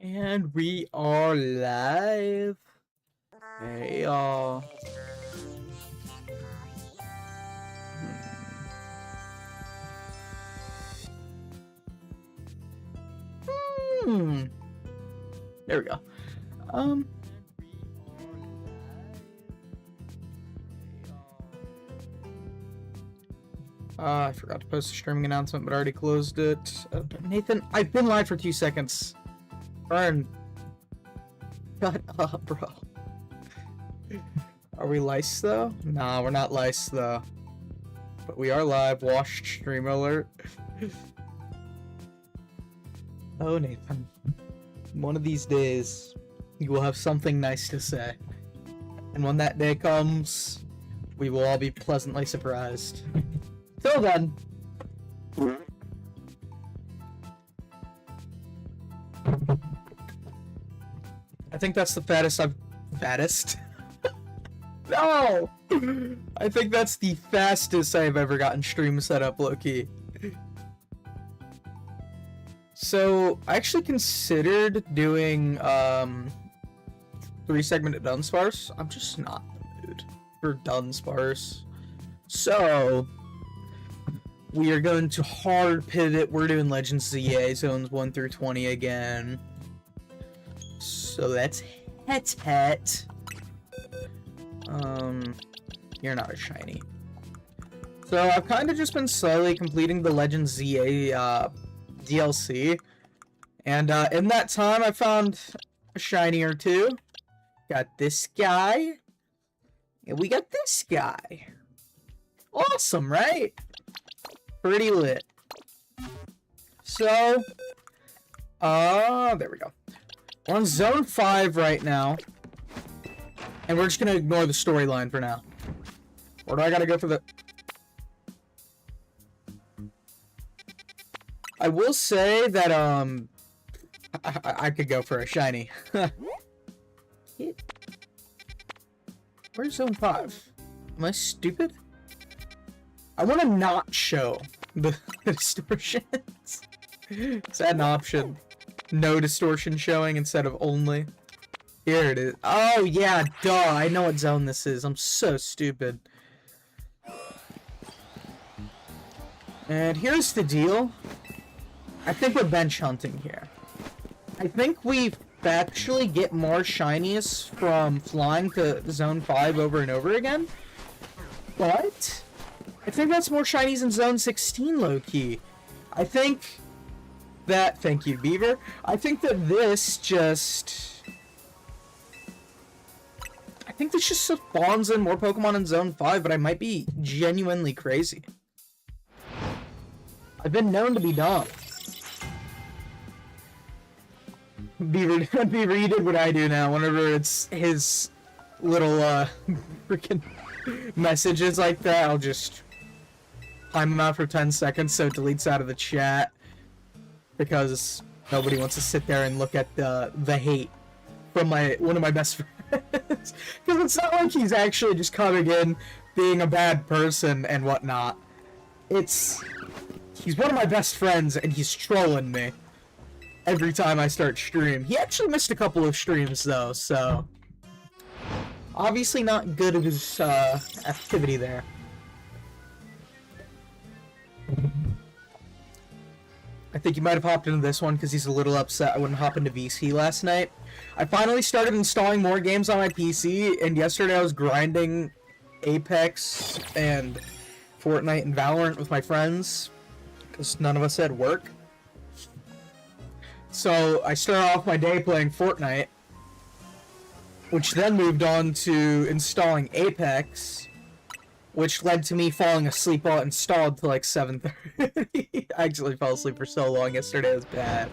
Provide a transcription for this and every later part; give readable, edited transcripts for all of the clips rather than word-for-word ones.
And we are live. Hey y'all. There we go. I forgot to post a streaming announcement, but I already closed it. Nathan, I've been live for 2 seconds. Burn. Shut up, bro. Are we lice though? Nah, we're not lice though. But we are live. Washed stream alert. Oh, Nathan. One of these days, you will have something nice to say. And when that day comes, we will all be pleasantly surprised. Till then. I think that's the fattest I've... Fattest? No! I think that's the fastest I've ever gotten stream set up, low-key. So, I actually considered doing, 3-segmented Dunsparce. I'm just not in the mood for Dunsparce. So, we are going to hard pivot. We're doing Legends ZA, zones 1 through 20 again. So that's het. You're not a shiny. So I've kind of just been slowly completing the Legends ZA DLC, and in that time I found a shiny or two. Got this guy, and we got this guy. Awesome, right? Pretty lit. So, there we go. We're on Zone 5 right now, and we're just gonna ignore the storyline for now. Or do I gotta go for the... I will say that, I could go for a shiny. Where's Zone 5? Am I stupid? I want to not show the distortions. Is that an option? No distortion showing instead of only. Here it is. Oh yeah, duh. I know what zone this is. I'm so stupid. And here's the deal. I think we're bench hunting here. I think we actually get more shinies from flying to zone 5 over and over again. But I think that's more shinies in zone 16 low-key. I think that, thank you, Beaver. I think that this just... I think this just spawns in more Pokemon in Zone 5, but I might be genuinely crazy. I've been known to be dumb. Beaver you did what I do now, whenever it's his little, freaking messages like that, I'll just time him out for 10 seconds so it deletes out of the chat. Because nobody wants to sit there and look at the hate from one of my best friends. Because it's not like he's actually just coming in, being a bad person and whatnot. He's one of my best friends and he's trolling me every time I start stream. He actually missed a couple of streams though, so obviously not good at his activity there. I think he might have hopped into this one because he's a little upset I wouldn't hop into VC last night. I finally started installing more games on my PC, and yesterday I was grinding Apex and Fortnite and Valorant with my friends because none of us had work. So I started off my day playing Fortnite, which then moved on to installing Apex, which led to me falling asleep while it installed to like 7:30. I actually fell asleep for so long yesterday, it was bad.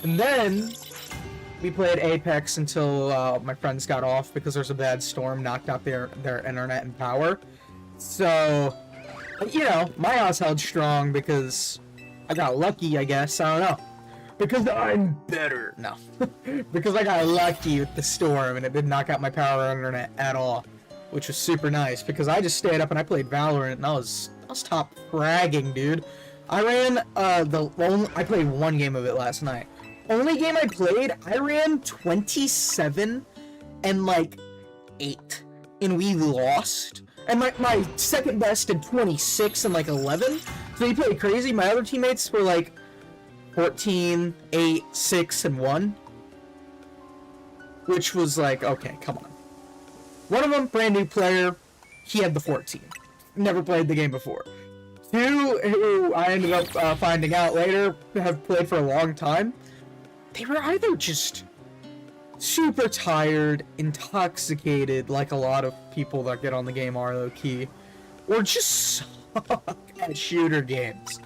And then we played Apex until my friends got off because there's a bad storm, knocked out their internet and power. So, you know, my house held strong because I got lucky, I guess. I don't know. Because I'm better. No. Because I got lucky with the storm and it didn't knock out my power or internet at all. Which was super nice because I just stayed up and I played Valorant and I was top fragging, dude. I ran I played one game of it last night. only game I played, I ran 27 and like 8, and we lost. And my second best did 26 and like 11. So he played crazy. My other teammates were like 14, 8, 6, and 1. Which was like, okay, come on. One of them, brand new player, he had the 14. Never played the game before. 2, who I ended up finding out later, have played for a long time. They were either just super tired, intoxicated, like a lot of people that get on the game are low-key, or just suck at shooter games.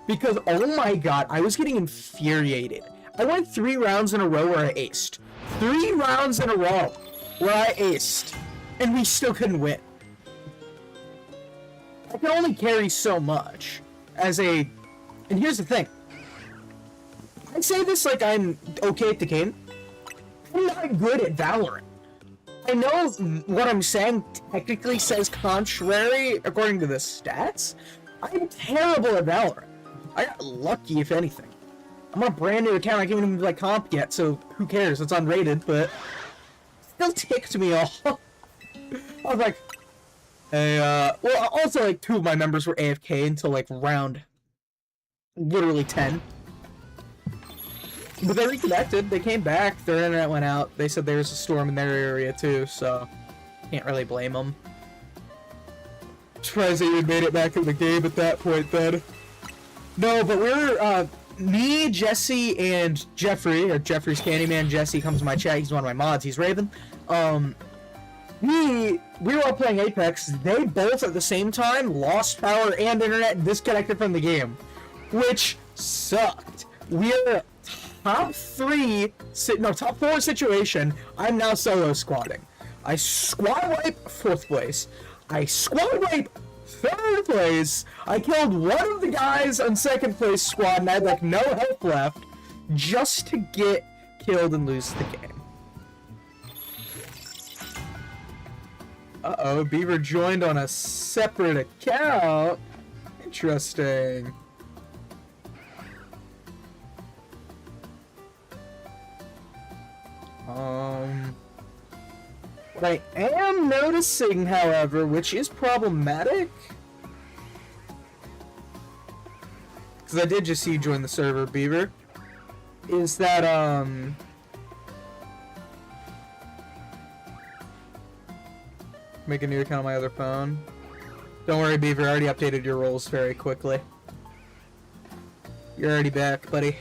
Because, oh my god, I was getting infuriated. I went 3 rounds in a row where I aced. 3 rounds in a row where I aced, and we still couldn't win. I can only carry so much as a... And here's the thing. I say this like I'm okay at the game. I'm not good at Valorant. I know what I'm saying technically says contrary according to the stats. I'm terrible at Valorant. I got lucky, if anything. I'm on a brand new account. I can't even like comp yet, so who cares? It's unrated, but still ticked me off. I was like, hey, well, also like 2 of my members were AFK until like round literally 10. But they reconnected. They came back. Their internet went out. They said there was a storm in their area too, so can't really blame them. Surprised they even made it back in the game at that point then. No, but we're, me, Jesse, and Jeffrey, or Jeffrey's Candyman. Jesse comes to my chat. He's one of my mods. He's Raven. We were all playing Apex. They both at the same time lost power and internet and disconnected from the game, which sucked. We're top 4 situation. I'm now solo squatting. I squad wipe 4th place. I squad wipe 3rd place. I killed one of the guys on 2nd place squad and I had like no health left just to get killed and lose the game. Uh-oh, Beaver joined on a separate account. Interesting. What I am noticing, however, which is problematic, because I did just see you join the server, Beaver, is that, make a new account on my other phone. Don't worry, Beaver, I already updated your roles very quickly. You're already back, buddy.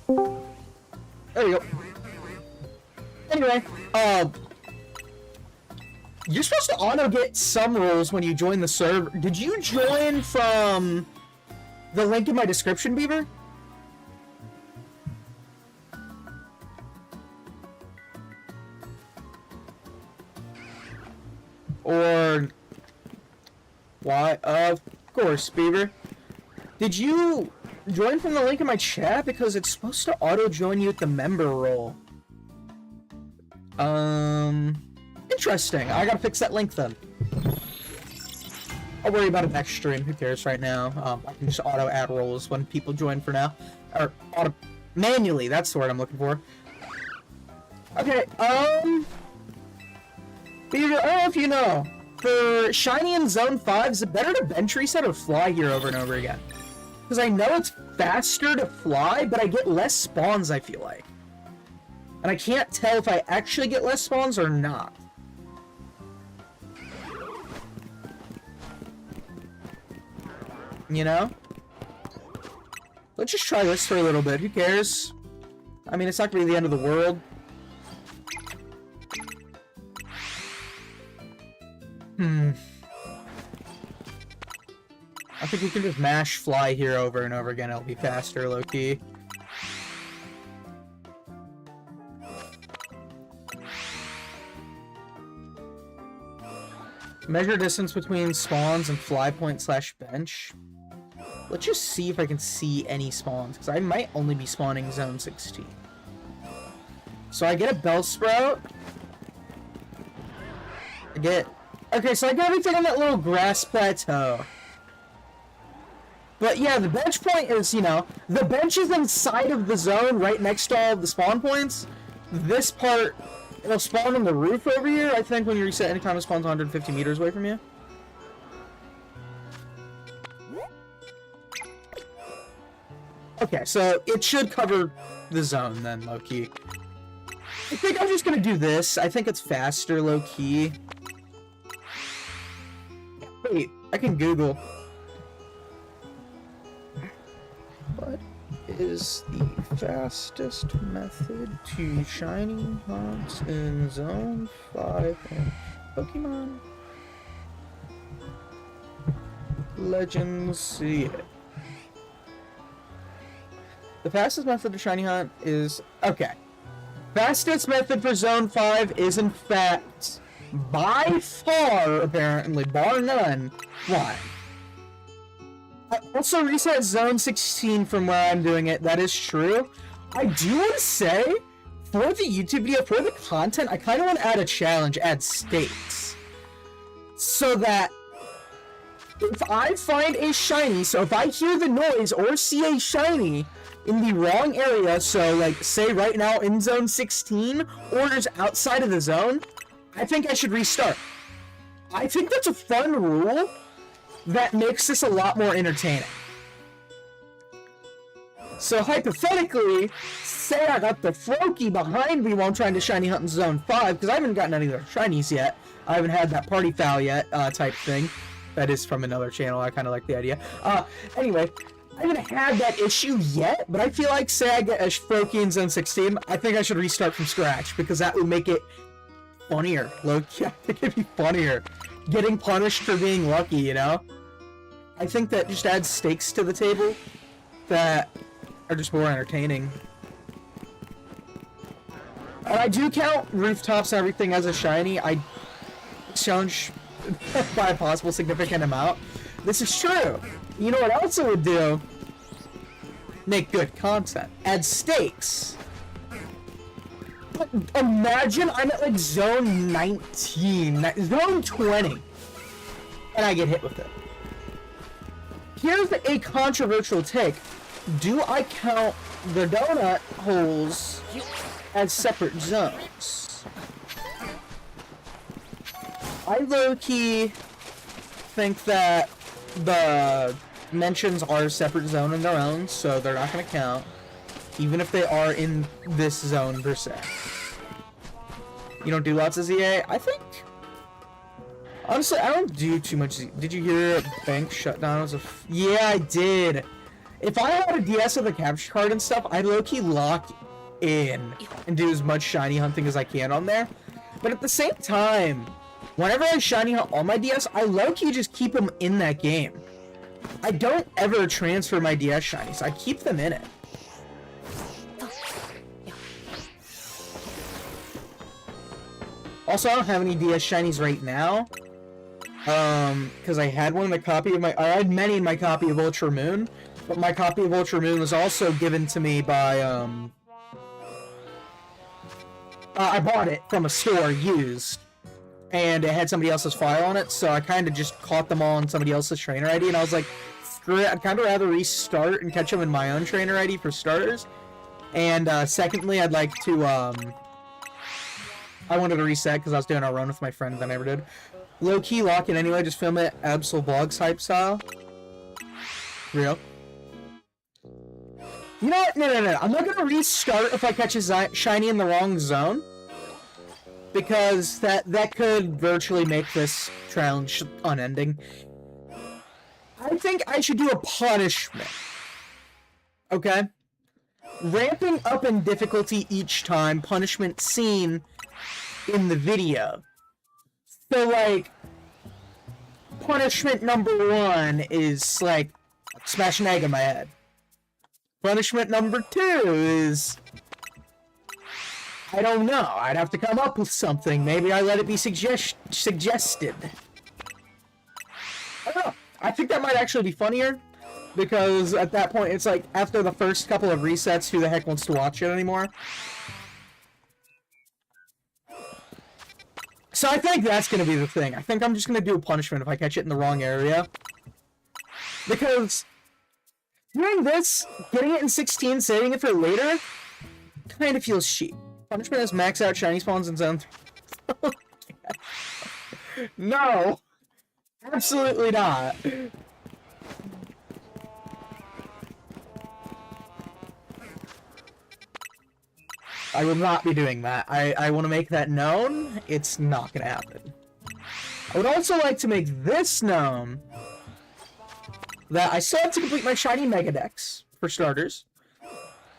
There you go. Anyway, you're supposed to auto-get some roles when you join the server. Did you join from the link in my description, Beaver? Or... why? Of course, Beaver. Did you join from the link in my chat? Because it's supposed to auto-join you at the member role. Interesting. I gotta fix that link then. I'll worry about it next stream. Who cares right now? I can just auto-add roles when people join for now. Or, manually, that's the word I'm looking for. Okay, Beaver, I don't know if you know. For Shiny in Zone 5, is it better to bench reset or fly here over and over again? Because I know it's faster to fly, but I get less spawns, I feel like. And I can't tell if I actually get less spawns or not. You know? Let's just try this for a little bit. Who cares? I mean, it's not gonna be the end of the world. I think we can just mash fly here over and over again. It'll be faster, low-key. Measure distance between spawns and fly point / bench. Let's just see if I can see any spawns, because I might only be spawning zone 16. So I get a Bellsprout. I get... Okay, so I got everything on that little grass plateau. But yeah, the bench point is, you know, the bench is inside of the zone right next to all of the spawn points. This part, it'll spawn on the roof over here, I think, when you reset anytime it spawns 150 meters away from you. Okay, so it should cover the zone then, low-key. I think I'm just gonna do this. I think it's faster, low-key. Wait, I can Google. What is the fastest method to shiny hunt in Zone 5 in Pokemon Legends? See it. The fastest method to shiny hunt is... Okay. Fastest method for Zone 5 is, in fact, by far, apparently, bar none, flying. I also reset Zone 16 from where I'm doing it. That is true. I do want to say, for the YouTube video, for the content, I kind of want to add a challenge, add stakes. So that if I find a shiny, so if I hear the noise or see a shiny in the wrong area, so like say right now in Zone 16 or just outside of the zone, I think I should restart. I think that's a fun rule that makes this a lot more entertaining. So hypothetically, say I got the Froakie behind me while I'm trying to shiny hunt in Zone 5, because I haven't gotten any of their shinies yet. I haven't had that party foul yet, type thing. That is from another channel, I kind of like the idea. Anyway, I haven't had that issue yet, but I feel like, say I get a Froakie in Zone 16, I think I should restart from scratch, because that would make it funnier. Low-key, I think it'd be funnier. Getting punished for being lucky, you know? I think that just adds stakes to the table that are just more entertaining. And I do count rooftops and everything as a shiny. I challenge by a possible significant amount. This is true. You know what else it would do? Make good content. Add stakes. But imagine I'm at like Zone 19, Zone 20, and I get hit with it. Here's a controversial take. Do I count the donut holes as separate zones? I low-key think that the mentions are a separate zone in their own, so they're not going to count, even if they are in this zone per se. You don't do lots of ZA? I think... Honestly, I don't do too much ZA. Did you hear bank shutdown was a... Yeah, I did. If I had a DS with a capture card and stuff, I'd low-key lock in and do as much shiny hunting as I can on there. But at the same time, whenever I shiny hunt on my DS, I low-key just keep them in that game. I don't ever transfer my DS shinies. I keep them in it. Also, I don't have any DS shinies right now. Because I had one in my copy of my... I had many in my copy of Ultra Moon. But my copy of Ultra Moon was also given to me by, I bought it from a store, used. And it had somebody else's file on it, so I kind of just caught them all on somebody else's trainer ID, and I was like, screw it, I'd kind of rather restart and catch them in my own trainer ID for starters. And, secondly, I'd like to, I wanted to reset because I was doing a run with my friend that I never did. Low-key lock it anyway, just film it Absol Vlogs type style. Real. You know what? No. I'm not gonna restart if I catch a shiny in the wrong zone. Because that could virtually make this challenge unending. I think I should do a punishment. Okay? Ramping up in difficulty each time, punishment seen in the video. So, like, punishment number 1 is, like, smash an egg in my head. Punishment number 2 is... I don't know. I'd have to come up with something. Maybe I let it be suggested. I don't know. I think that might actually be funnier. Because at that point, it's like, after the first couple of resets, who the heck wants to watch it anymore? So I think that's going to be the thing. I think I'm just going to do a punishment if I catch it in the wrong area. Because Doing this, getting it in 16, saving it for later, kind of feels cheap. Punishment has max out shiny spawns in zone 3. No! Absolutely not. I will not be doing that. I want to make that known. It's not going to happen. I would also like to make this known that I still have to complete my shiny Mega Dex, for starters.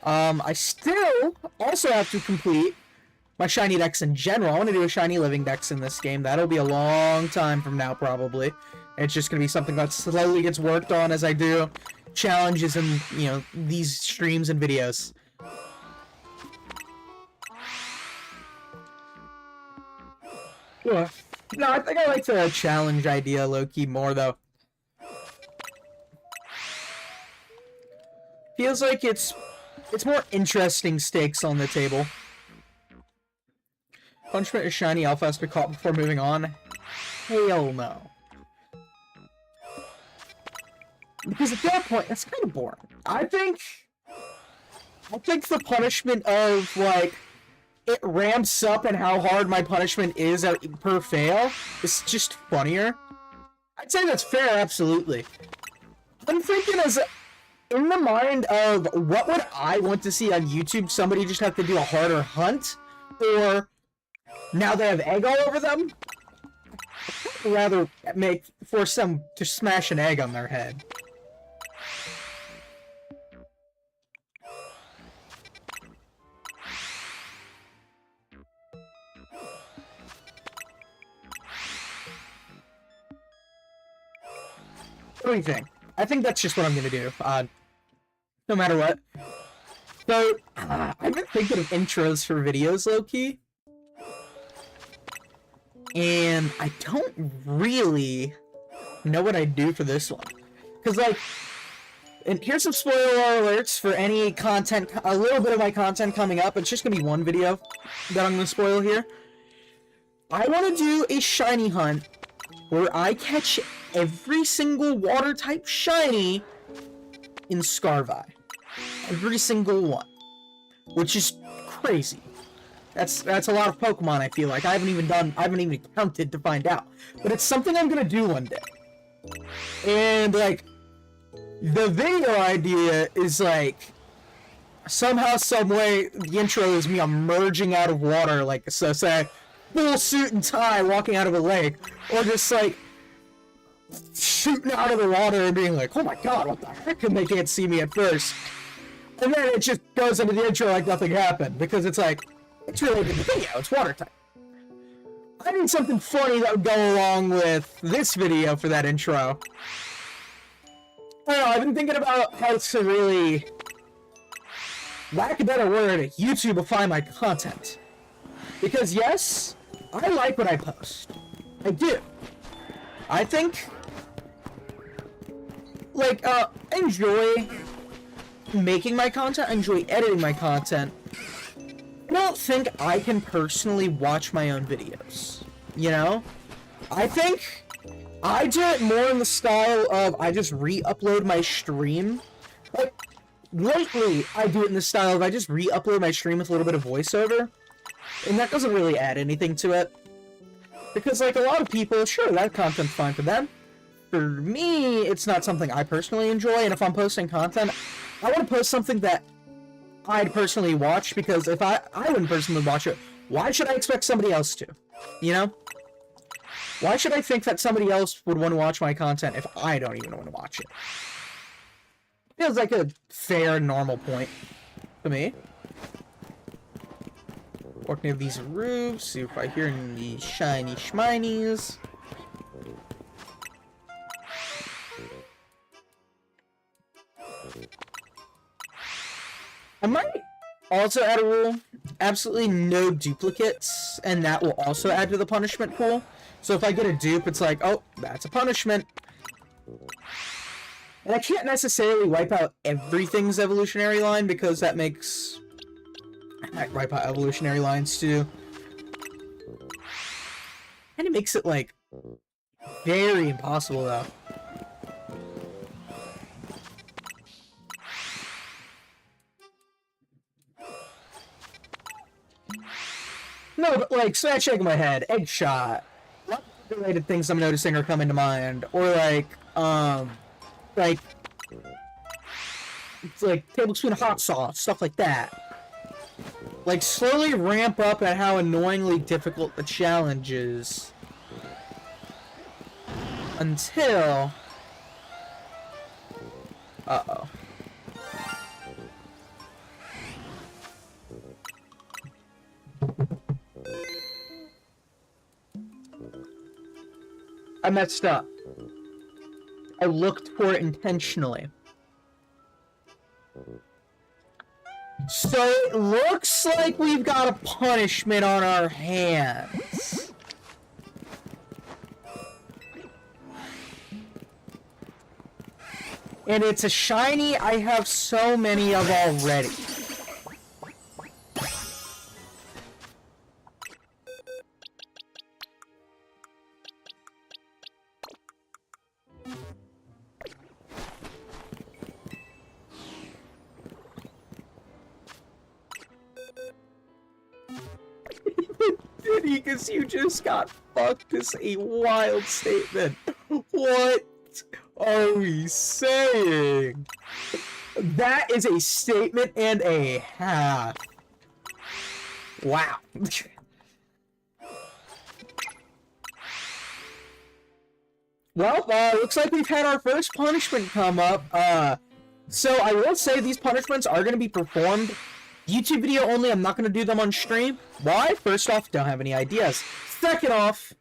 I still also have to complete my shiny Dex in general. I want to do a shiny Living Dex in this game. That'll be a long time from now, probably. It's just going to be something that slowly gets worked on as I do challenges and, you know, these streams and videos. Yeah. No, I think I like the challenge idea low-key more, though. Feels like it's more interesting stakes on the table. Punishment is shiny alpha has to be caught before moving on. Hell no. Because at that point, that's kind of boring. I think the punishment of, like, it ramps up and how hard my punishment is per fail is just funnier. I'd say that's fair, absolutely. I'm thinking as in the mind of what would I want to see on YouTube? Somebody just have to do a harder hunt, or now they have egg all over them? I'd rather force them to smash an egg on their head. What do you think? I think that's just what I'm gonna do. No matter what. So, I've been thinking of intros for videos, low-key. And I don't really know what I'd do for this one. Because, like, and here's some spoiler alerts for any content, a little bit of my content coming up. It's just gonna be one video that I'm gonna spoil here. I want to do a shiny hunt where I catch every single water type shiny in Scarvi. Every single one. Which is crazy. That's a lot of Pokemon, I feel like. I haven't even counted to find out. But it's something I'm gonna do one day. And, like, the video idea is, like, somehow, someway, the intro is me emerging out of water, like, so say, full suit and tie walking out of a lake. Or just, like, shooting out of the water and being like, oh my god, what the heck, and they can't see me at first. And then it just goes into the intro like nothing happened, because it's like, it's related to the video, it's water type. I need something funny that would go along with this video for that intro. I don't know, I've been thinking about how to really, lack a better word, YouTubeify my content. Because yes, I like what I post. I do. I think, like, I enjoy making my content, I enjoy editing my content. I don't think I can personally watch my own videos, you know? I think I do it more in the style of I just re-upload my stream. Like, lately, I do it in the style of I just re-upload my stream with a little bit of voiceover, and that doesn't really add anything to it. Because, like, a lot of people, sure, that content's fine for them. For me, it's not something I personally enjoy, and if I'm posting content, I want to post something that I'd personally watch, because if I wouldn't personally watch it, why should I expect somebody else to? You know? Why should I think that somebody else would want to watch my content if I don't even want to watch it? Feels like a fair, normal point to me. Walk near these roofs, see if I hear any shiny schminies. I might also add a rule, absolutely no duplicates, and that will also add to the punishment pool. So if I get a dupe, it's like, oh, that's a punishment. And I can't necessarily wipe out everything's evolutionary line, because that makes... I wipe out evolutionary lines too. And it makes it, like, very impossible, though. No, but like, scratch egg in my head, egg shot. Related things I'm noticing are coming to mind. Or like, it's like tablespoon of hot sauce, stuff like that. Like, slowly ramp up at how annoyingly difficult the challenge is. Until... Uh-oh. I messed up. I looked for it intentionally. So it looks like we've got a punishment on our hands. And it's a shiny I have so many of already. Because you just got fucked is a wild statement. What are we saying? That is a statement and a half. Wow. Well, looks like we've had our first punishment come up. So I will say these punishments are going to be performed YouTube video only. I'm not going to do them on stream. Why? First off, don't have any ideas. Second off,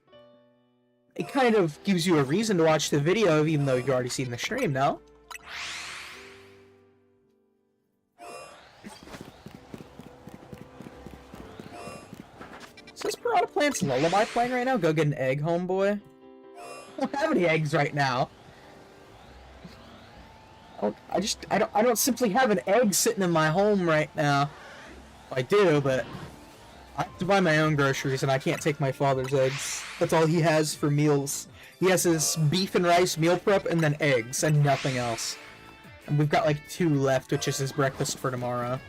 it kind of gives you a reason to watch the video, even though you've already seen the stream, no? Is this Piranha Plant's Lullaby playing right now? Go get an egg, homeboy. I don't have any eggs right now. I don't simply have an egg sitting in my home right now. I do, but I have to buy my own groceries, and I can't take my father's eggs. That's all he has for meals. He has his beef and rice meal prep, and then eggs, and nothing else. And we've got like 2 left, which is his breakfast for tomorrow.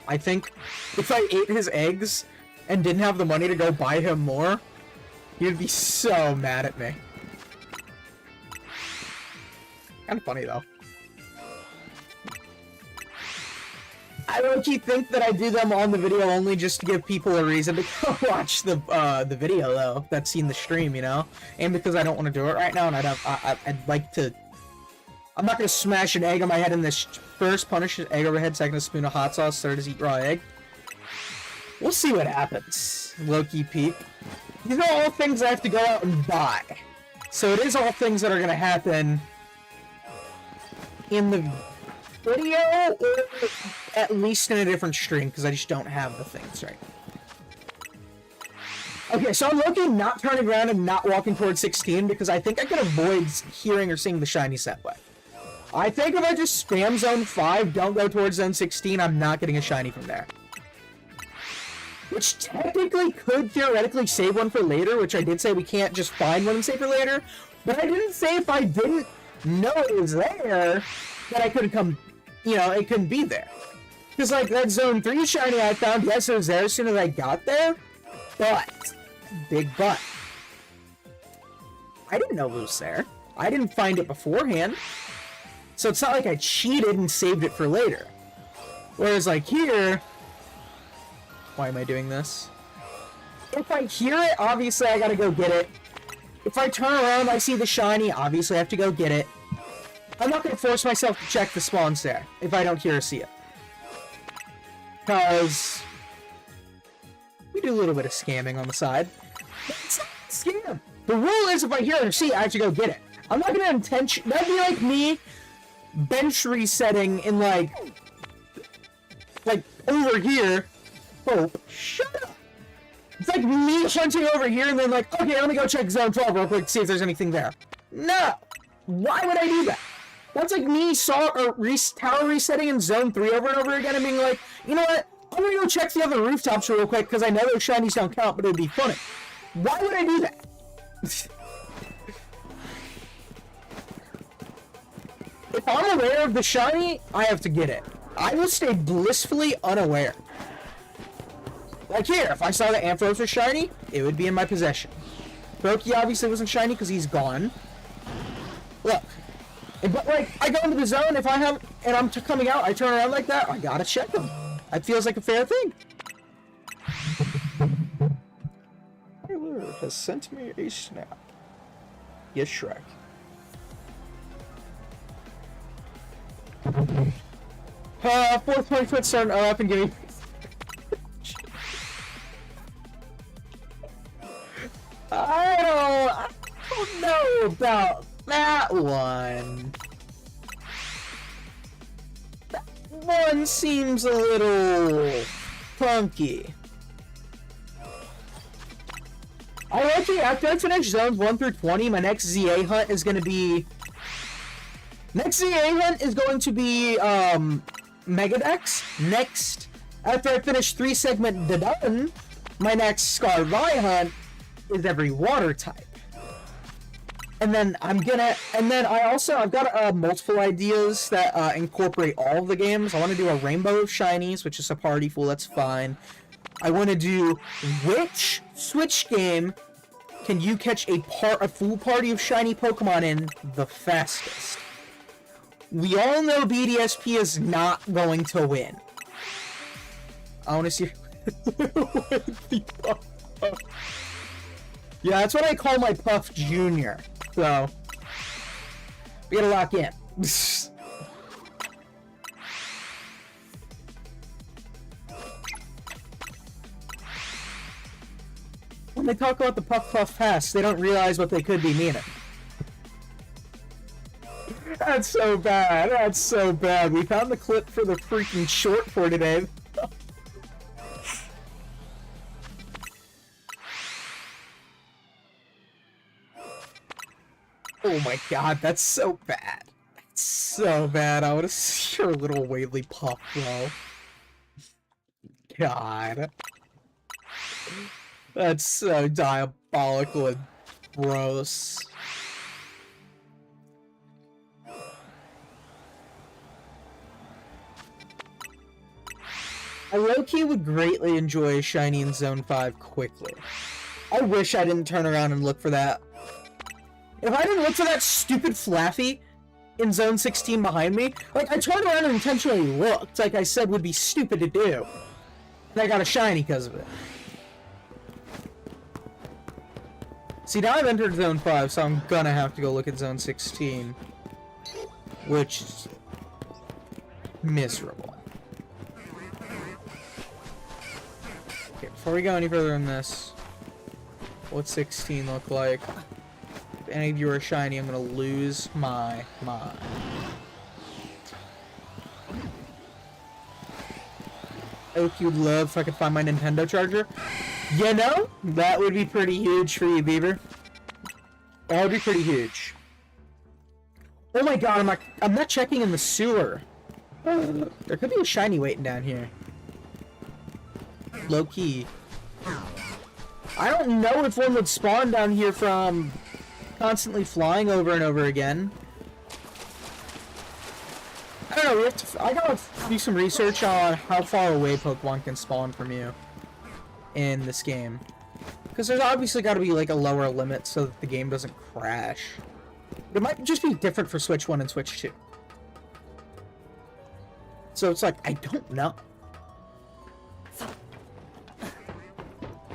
I think if I ate his eggs and didn't have the money to go buy him more, he'd be so mad at me. Kind of funny, though. I low-key think that I do them on the video only just to give people a reason to go watch the video, though, that's seen the stream, you know? And because I don't want to do it right now, and I'd like to... I'm not going to smash an egg on my head in this first, punish an egg overhead, second a spoon of hot sauce, third is eat raw egg. We'll see what happens, low-key peep. These are all things I have to go out and buy. So it is all things that are going to happen in the video, or at least in a different stream, because I just don't have the things right. Okay, so I'm looking, not turning around and not walking towards 16, because I think I can avoid hearing or seeing the shinies that way. I think if I just spam zone 5, don't go towards zone 16, I'm not getting a shiny from there. Which technically could theoretically save one for later, which I did say we can't just find one and save for later, but I didn't say if I didn't know it was there, that I couldn't come, you know, it couldn't be there. Because, like, that Zone 3 shiny I found, yes, it was there as soon as I got there, but, big but, I didn't know it was there. I didn't find it beforehand. So it's not like I cheated and saved it for later. Whereas, like, here, why am I doing this? If I hear it, obviously I gotta go get it. If I turn around, I see the shiny, obviously I have to go get it. I'm not going to force myself to check the spawns there, if I don't hear or see it. Because we do a little bit of scamming on the side. But it's not a scam! The rule is if I hear or see it, I have to go get it. I'm not going to intention... That'd be like me bench resetting in, like, over here. Oh, shut up! It's like me hunting over here and then like, okay, let me go check zone 12 real quick to see if there's anything there. No! Why would I do that? That's like me tower resetting in zone 3 over and over again and being like, you know what? I'm gonna go check the other rooftops real quick because I know those shinies don't count, but it'd be funny. Why would I do that? If I'm aware of the shiny, I have to get it. I will stay blissfully unaware. Like here, if I saw the Ampharos was shiny, it would be in my possession. Brokey obviously wasn't shiny because he's gone. Look. But like, I go into the zone, if I have, and I'm coming out, I turn around like that, I gotta check them. That feels like a fair thing. Taylor has sent me a snap. Yes, Shrek. Fourth point foot starting up and giving. I don't know about that one. That one seems a little funky. After I finish zones 1 through 20, my next ZA hunt is going to be... Megadex. Next, after I finish 3-segment Dodon, my next Scarvi hunt is every water type. And then I've got multiple ideas that incorporate all of the games. I want to do a Rainbow of Shinies, which is a party fool, that's fine. I want to do which Switch game can you catch a full party of shiny Pokemon in the fastest? We all know BDSP is not going to win. I want to see... Yeah, that's what I call my Puff Jr. So, we gotta lock in. When they talk about the Puff Puff Pass, they don't realize what they could be meaning. That's so bad. That's so bad. We found the clip for the freaking short for today. Oh my god, that's so bad. That's so bad. I want to see your little Whaley Puff, bro. God. That's so diabolical and gross. I low-key would greatly enjoy a shiny in Zone 5 quickly. I wish I didn't turn around and look for that. If I didn't look for that stupid Flaffy in Zone 16 behind me, like, I turned around and intentionally looked, like I said would be stupid to do. And I got a shiny because of it. See, now I've entered Zone 5, so I'm gonna have to go look at Zone 16. Which is miserable. Okay, before we go any further in this, what's 16 look like? If any of you are shiny, I'm gonna lose my mind. Oak, you'd love if I could find my Nintendo charger. You know, that would be pretty huge for you, Beaver. That would be pretty huge. Oh my god, I'm not checking in the sewer. There could be a shiny waiting down here. Low key. I don't know if one would spawn down here from constantly flying over and over again. I don't know, I gotta do some research on how far away Pokemon can spawn from you in this game. Because there's obviously gotta be like a lower limit so that the game doesn't crash. It might just be different for Switch 1 and Switch 2. So it's like, I don't know.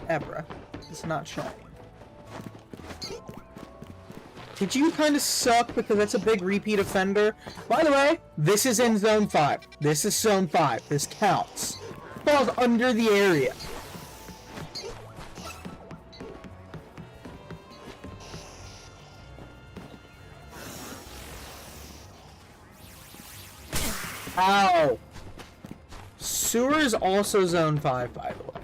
Abra is not shiny. Did you kind of suck because that's a big repeat offender? By the way, this is in Zone 5. This is Zone 5. This counts. Falls under the area. Ow! Sewer is also Zone 5, by the way.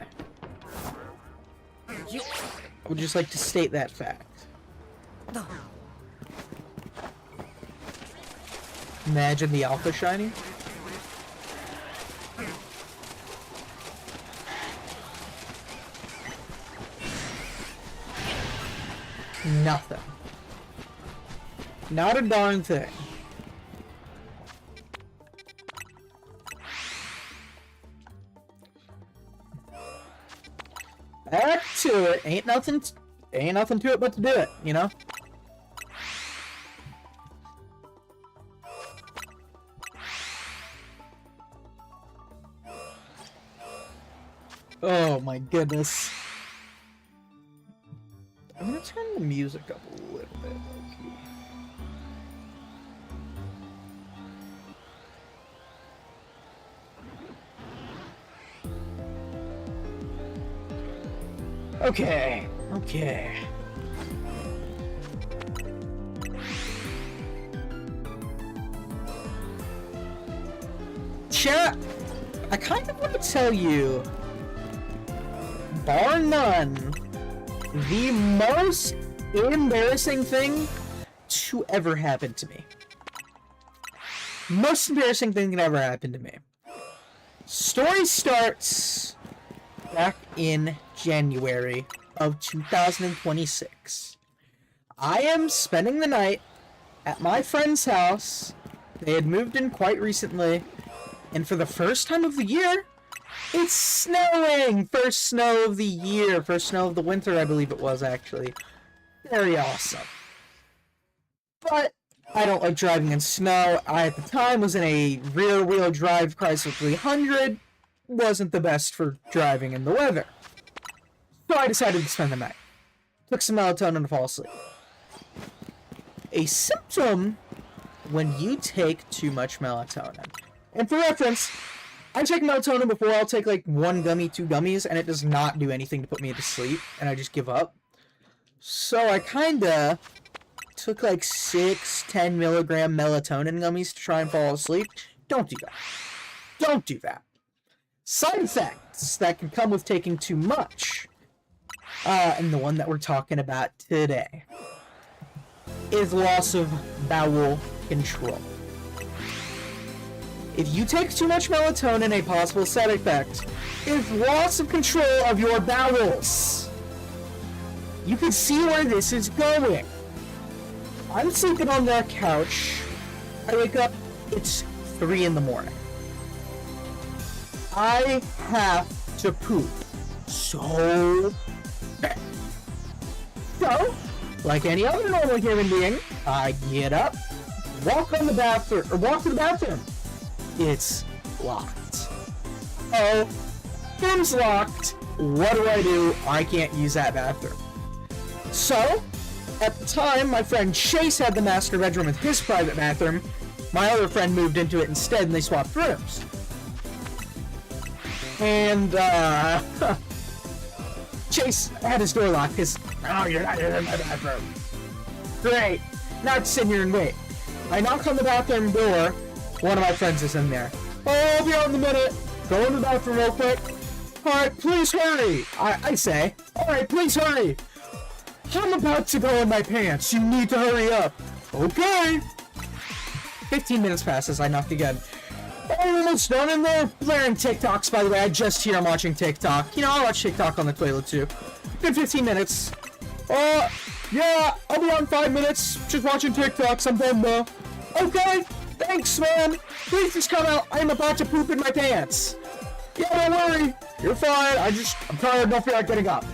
I would just like to state that fact. Imagine the Alpha shiny. Nothing. Not a darn thing. Back to it. Ain't nothing to it but to do it, you know? Oh my goodness. I'm gonna turn the music up a little bit. Okay. Okay. Chat, I kind of want to tell you, bar none, the most embarrassing thing to ever happen to me. Most embarrassing thing that ever happened to me. Story starts back in January of 2026. I am spending the night at my friend's house. They had moved in quite recently, and for the first time of the year, it's snowing! First snow of the year, first snow of the winter, I believe it was, actually. Very awesome. But I don't like driving in snow. I, at the time, was in a rear-wheel drive Chrysler 300. Wasn't the best for driving in the weather. So I decided to spend the night. Took some melatonin to fall asleep. A symptom when you take too much melatonin. And for reference, I take melatonin before I'll take like 1 gummy, 2 gummies, and it does not do anything to put me to sleep, and I just give up. So I kinda took like 6-10 milligram melatonin gummies to try and fall asleep. Don't do that. Don't do that. Side effects that can come with taking too much, and the one that we're talking about today, is loss of bowel control. If you take too much melatonin, a possible side effect is loss of control of your bowels. You can see where this is going. I'm sleeping on that couch. I wake up, it's 3 in the morning. I have to poop so bad. So, like any other normal human being, I get up, walk to the bathroom. It's locked. Oh, room's locked. What do? I can't use that bathroom. So, at the time, my friend Chase had the master bedroom with his private bathroom. My other friend moved into it instead, and they swapped rooms. And, Chase had his door locked because, oh, you're not in my bathroom. Great. Now it's sit here and wait. I knock on the bathroom door. One of my friends is in there. Oh, I'll be out in a minute. Go in the bathroom real quick. Alright, please hurry. I say, alright, please hurry. I'm about to go in my pants. You need to hurry up. Okay. 15 minutes passes. I knocked again. Oh, almost done in there. Blaring TikToks, by the way. I just hear I'm watching TikTok. You know, I watch TikTok on the toilet, too. Been 15 minutes. Yeah, I'll be on 5 minutes. Just watching TikToks. I'm done, though. Okay. Thanks, man. Please just come out. I'm about to poop in my pants. Yeah, don't worry. You're fine. I'm tired. Don't feel like getting up.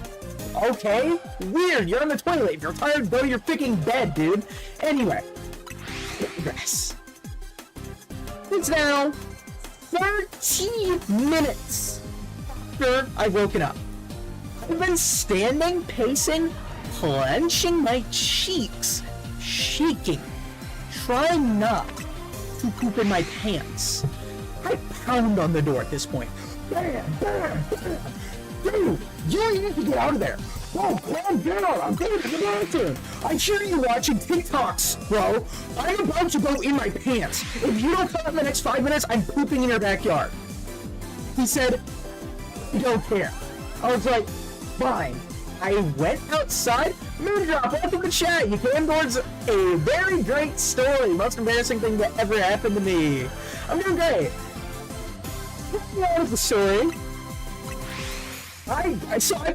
Okay. Weird. You're on the toilet. If you're tired, go to your freaking bed, dude. Anyway. Yes. It's now 13 minutes after I've woken up. I've been standing, pacing, clenching my cheeks, shaking, trying not to poop in my pants. I pound on the door at this point. Bam, bam, bam. Dude, you need to get out of there. Whoa, calm down. I'm going to the bathroom. I hear you watching TikToks, bro. I'm about to go in my pants. If you don't come in the next 5 minutes, I'm pooping in your backyard. He said, I don't care. I was like, fine. I went outside. Moondrop, welcome to chat. You came towards a very great story. Most embarrassing thing that ever happened to me. I'm doing great. What was the story? I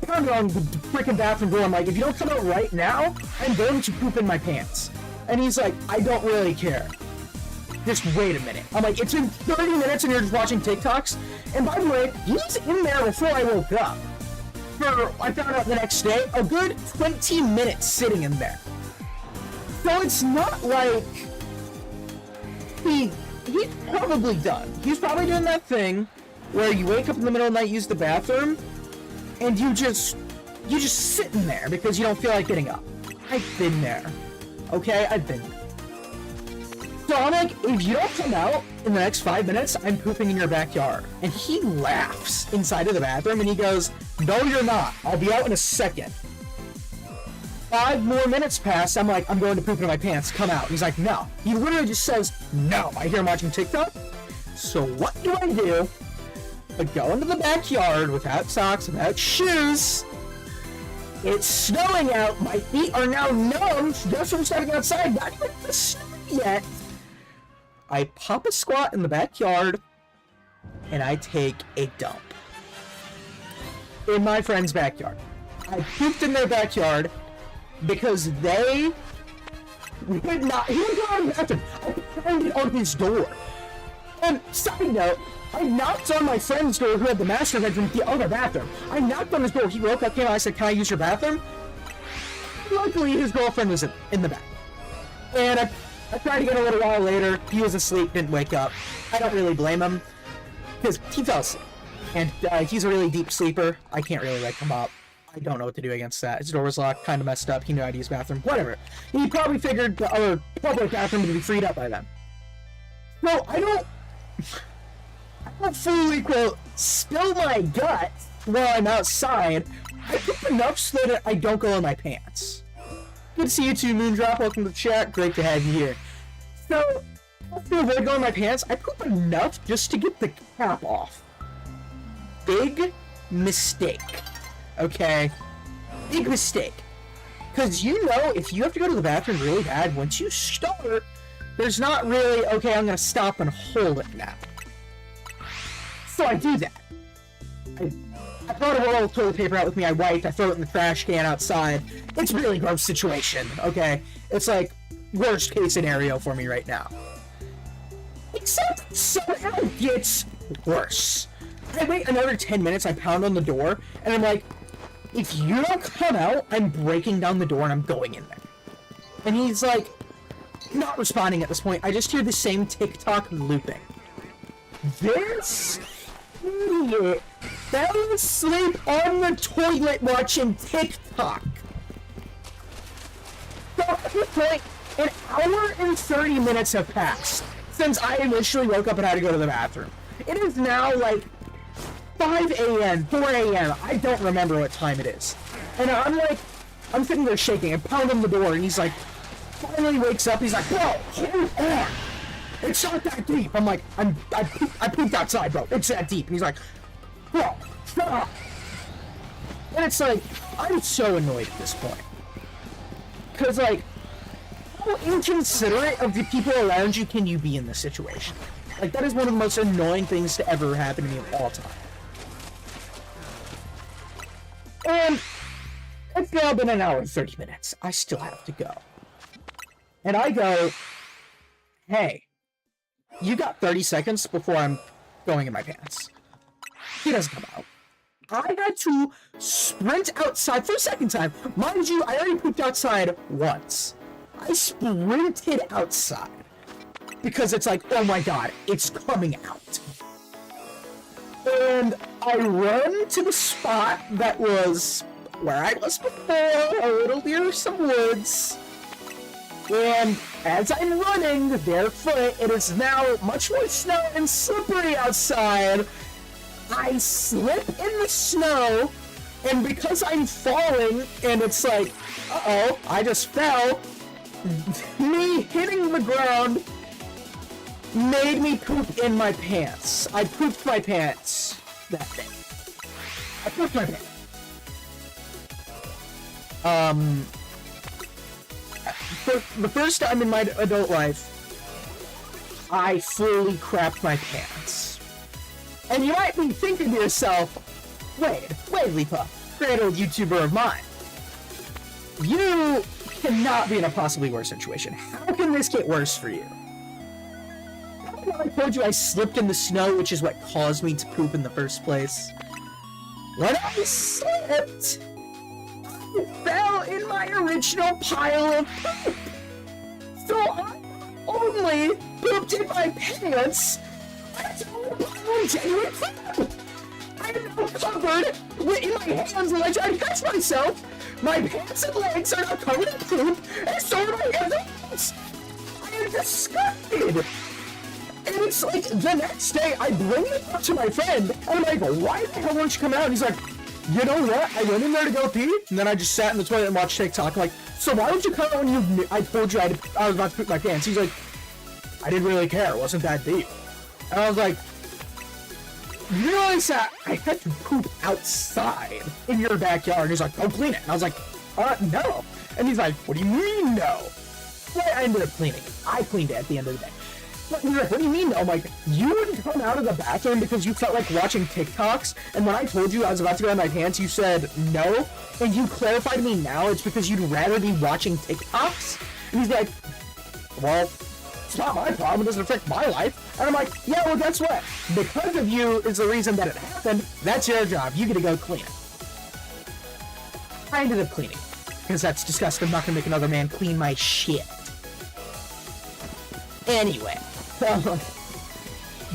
pounded on the freaking bathroom door. I'm like, if you don't come out right now, I'm going to poop in my pants. And he's like, I don't really care. Just wait a minute. I'm like, it's been 30 minutes and you're just watching TikToks? And by the way, he was in there before I woke up. I found out the next day, a good 20 minutes sitting in there. So it's not like he's probably done. He's probably doing that thing where you wake up in the middle of the night, use the bathroom, and you just sit in there because you don't feel like getting up. I've been there. Okay, I've been there. So I'm like, if you don't come out in the next 5 minutes, I'm pooping in your backyard. And he laughs inside of the bathroom and he goes, no, you're not. I'll be out in a second. 5 more minutes pass. I'm like, I'm going to poop in my pants. Come out. He's like, no. He literally just says, no. I hear him watching TikTok. So what do? I go into the backyard without socks, without shoes. It's snowing out. My feet are now numb just from stepping outside. Not even the snow yet. I pop a squat in the backyard, and I take a dump. In my friend's backyard. I pooped in their backyard because they would not. He would go out of the bathroom. I pounded on his door. And side note, I knocked on my friend's door who had the master bedroom, the other bathroom. I knocked on his door. He woke up, came out, I said, can I use your bathroom? Luckily, his girlfriend was in the back. And I tried to get a little while later. He was asleep, didn't wake up. I don't really blame him, because he fell asleep. And he's a really deep sleeper. I can't really wake him up. I don't know what to do against that. His door was locked, kind of messed up. He knew how to use the bathroom. Whatever. He probably figured the other public bathroom would be freed up by then. So I don't fully, quote, spill my guts while I'm outside. I poop enough so that I don't go in my pants. Good to see you too, Moondrop. Welcome to the chat. Great to have you here. So, to avoid going in my pants, I poop enough just to get the cap off. Big mistake. Okay? Big mistake. Because you know, if you have to go to the bathroom really bad, once you start, there's not really, okay, I'm going to stop and hold it now. So I do that. I brought a roll of toilet paper out with me, I wiped, I throw it in the trash can outside. It's a really gross situation, okay? It's like, worst case scenario for me right now. Except, somehow it gets worse. I wait another 10 minutes, I pound on the door, and I'm like, if you don't come out, I'm breaking down the door and I'm going in there. And he's like, not responding at this point, I just hear the same TikTok looping. This idiot fell asleep on the toilet watching TikTok. So at this point, an hour and 30 minutes have passed since I initially woke up and had to go to the bathroom. It is now like 5 a.m., 4 a.m., I don't remember what time it is. And I'm sitting there shaking, and pounding the door, and he's like, finally wakes up, he's like, bro, hold on! It's not that deep! I'm like, I pooped outside, bro, it's that deep. And he's like, bro, stop! And it's like, I'm so annoyed at this point. Cause like, how inconsiderate of the people around you can you be in this situation? Like, that is one of the most annoying things to ever happen to me of all time. And it's now been an hour and 30 minutes. I still have to go. And I go, hey, you got 30 seconds before I'm going in my pants. He doesn't come out. I had to sprint outside for a second time. Mind you, I already pooped outside once. I sprinted outside. Because it's like, oh my god, it's coming out. And I run to the spot that was where I was before, a little near some woods. And as I'm running barefoot, it is now much more snow and slippery outside. I slip in the snow, and because I'm falling, and it's like, uh-oh, I just fell, me hitting the ground made me poop in my pants. I pooped my pants that day. I pooped my pants. For the first time in my adult life, I fully crapped my pants. And you might be thinking to yourself, wait, Lipa, great old YouTuber of mine. You cannot be in a possibly worse situation. How can this get worse for you? I told you I slipped in the snow, which is what caused me to poop in the first place. when I slipped, I fell in my original pile of poop. So I only pooped in my pants. I'm genuine poop. I am now covered in my hands when I try to catch myself. My pants and legs are now covered in poop, and so are my hands and legs. I am disgusted. And it's like, the next day, I bring it up to my friend, and I'm like, why the hell won't you come out? And he's like, you know what? I went in there to go pee, and then I just sat in the toilet and watched TikTok. I'm like, so why would you come out when I told you I was about to poop my pants? He's like, I didn't really care. It wasn't that deep. And I was like, you realize that I had to poop outside in your backyard? And he's like, go clean it. And I was like, no. And he's like, what do you mean, no? Well, I ended up cleaning it. I cleaned it at the end of the day. But he's like, what do you mean, no? I'm like, you wouldn't come out of the bathroom because you felt like watching TikToks? And when I told you I was about to go in my pants, you said no? And you clarified to me now it's because you'd rather be watching TikToks? And he's like, well, it's not my problem, it doesn't affect my life. And I'm like, yeah, well, guess what? Because of you is the reason that it happened. That's your job. You get to go clean it. I ended up cleaning, because that's disgusting. I'm not gonna make another man clean my shit. Anyway,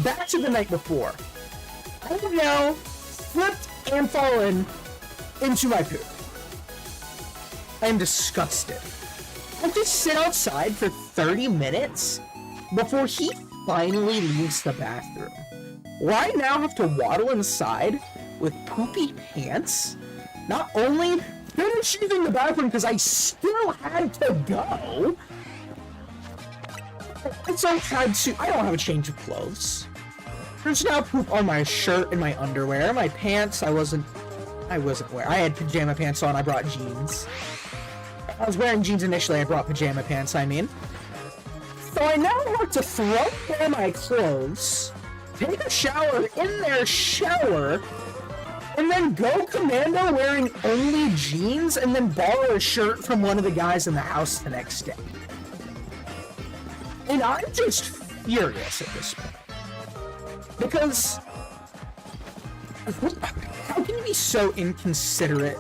back to the night before. I have now slipped and fallen into my poop. I am disgusted. I have to sit outside for 30 minutes before he finally leaves the bathroom. Where I now have to waddle inside with poopy pants, not only finish using the bathroom because I still had to go, I also had to, I don't have a change of clothes. There's now poop on my shirt and my underwear. My pants, I wasn't wearing. I had pajama pants on, I brought jeans. I was wearing jeans initially, I brought pajama pants, I mean. So I now have to throw away my clothes, take a shower in their shower, and then go commando wearing only jeans, and then borrow a shirt from one of the guys in the house the next day. And I'm just furious at this point. Because how can you be so inconsiderate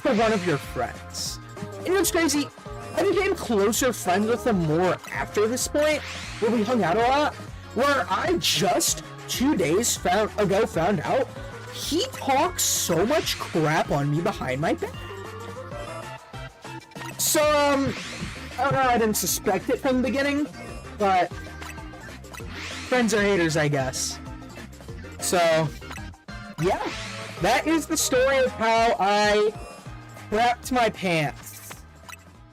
to one of your friends? And what's crazy, I became closer friends with him more after this point, where we hung out a lot, where I just 2 days ago found out he talks so much crap on me behind my back. So, I don't know, I didn't suspect it from the beginning, but friends are haters, I guess. So, yeah, that is the story of how I crapped my pants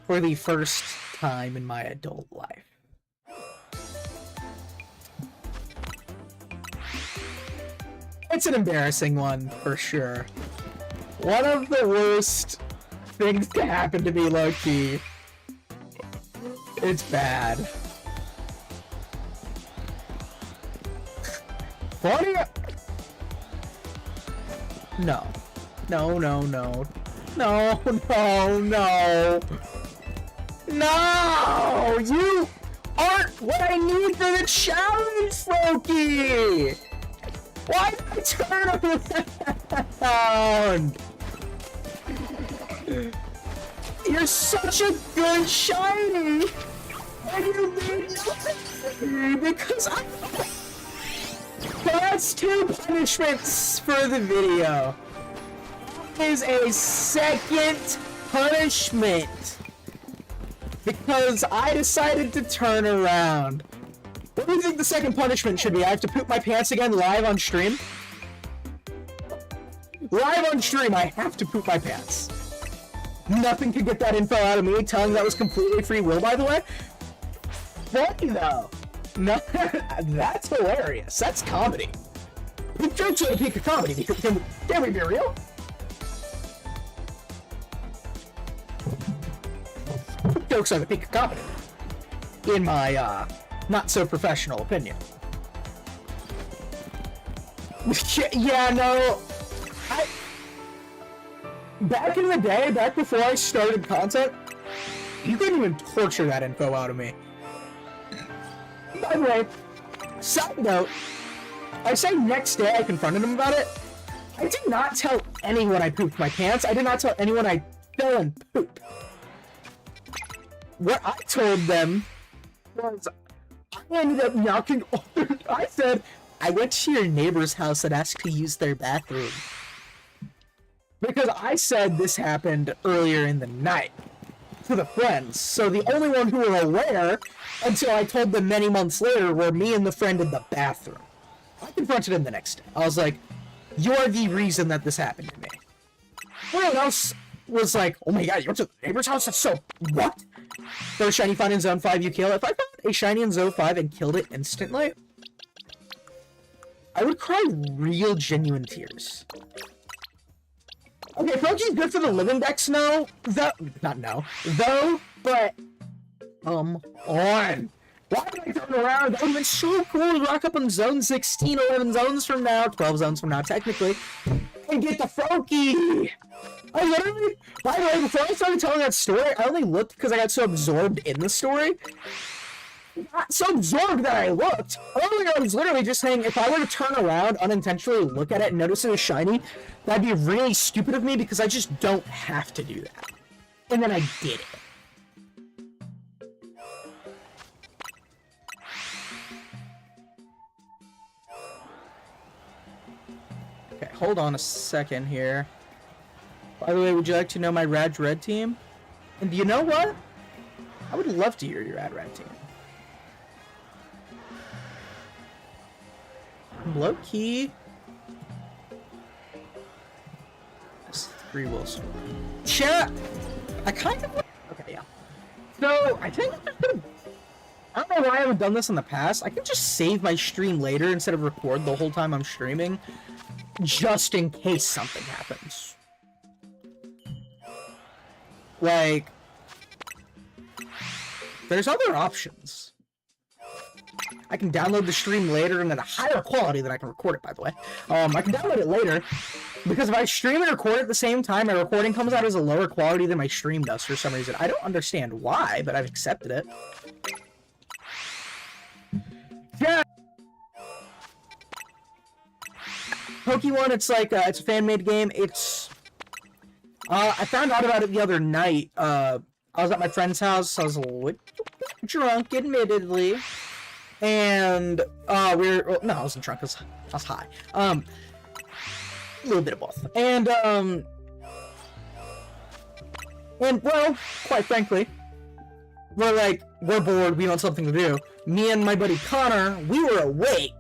for the first time in my adult life. It's an embarrassing one, for sure. One of the worst things to happen to me, low-key. It's bad. Funny? No. No, no, no. No, no, no. No! You aren't what I need for the challenge, Floki! Why did I turn around? You're such a good shiny! And you made nothing because I... That's 2 punishments for the video. Is a second punishment. Because I decided to turn around. What do you think the second punishment should be? I have to poop my pants again live on stream? Live on stream, I have to poop my pants. Nothing could get that info out of me, telling that was completely free will, by the way. Funny, though. No, that's hilarious. That's comedy. Poop jokes are the peak of comedy. Can we be real? Poop jokes are the peak of comedy. In my, not so professional opinion. Yeah, no. Back in the day, back before I started content, you couldn't even torture that info out of me. By the way, side note, I say next day I confronted him about it. I did not tell anyone I pooped my pants. I did not tell anyone I fell and pooped. What I told them was I ended up knocking on. I said, I went to your neighbor's house and asked to use their bathroom. Because I said this happened earlier in the night to the friends. So the only one who were aware until I told them many months later were me and the friend in the bathroom. I confronted him the next day. I was like, you are the reason that this happened to me. Everyone else was like, oh my god, you went to the neighbor's house? That's so... What? First shiny find in Zone 5 you kill. If I found a shiny in Zone 5 and killed it instantly, I would cry real genuine tears. Okay, Pokemon's good for the living dex, no. Though, but... on. Why did I turn around? That would've been so cool to rock up on Zone 16, 11 zones from now, 12 zones from now, technically, and get the Froakie! I literally... By the way, before I started telling that story, I only looked because I got so absorbed in the story. Not so absorbed that I looked. Earlier, I was literally just saying, if I were to turn around, unintentionally look at it and notice it was shiny, that'd be really stupid of me because I just don't have to do that. And then I did it. Okay, hold on a second here. By the way, would you like to know my Rad Red team? And do you know what? I would love to hear your Rad Red team. Low key. That's 3 wolves. Chat! I kind of... Okay, yeah. So, I think I don't know why I haven't done this in the past. I can just save my stream later instead of record the whole time I'm streaming. Just in case something happens. Like... There's other options. I can download the stream later and at a higher quality than I can record it, by the way. I can download it later, because if I stream and record at the same time, my recording comes out as a lower quality than my stream does for some reason. I don't understand why, but I've accepted it. Yeah! Pokemon, it's like, it's a fan-made game. It's... I found out about it the other night. I was at my friend's house. I was a little drunk, admittedly. And, no, I wasn't drunk, I was high. A little bit of both. And, well, quite frankly, we're bored, we want something to do. Me and my buddy Connor, we were awake.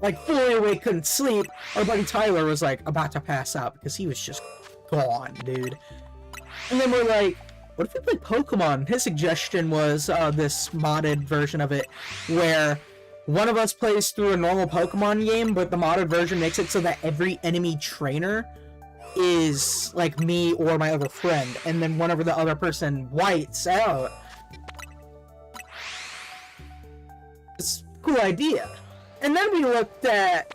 Like, fully awake, couldn't sleep. Our buddy Tyler was, like, about to pass out because he was just gone, dude. And then we're like, what if we play Pokemon? His suggestion was this modded version of it, where one of us plays through a normal Pokemon game, but the modded version makes it so that every enemy trainer is, like, me or my other friend, and then whenever the other person whites out. It's a cool idea. And then we looked at...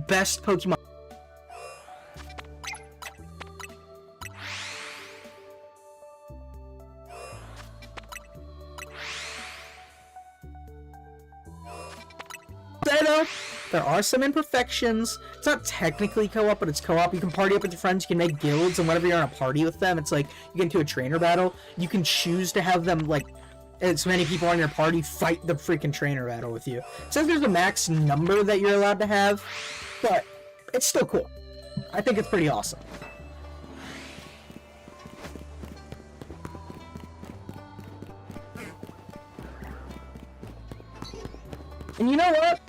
best Pokemon... There are some imperfections. It's not technically co-op, but it's co-op. You can party up with your friends, you can make guilds, and whenever you're in a party with them, it's like, you get into a trainer battle, you can choose to have them, like, as many people on your party fight the freaking trainer battle with you. It says there's a max number that you're allowed to have, but it's still cool. I think it's pretty awesome. And you know what?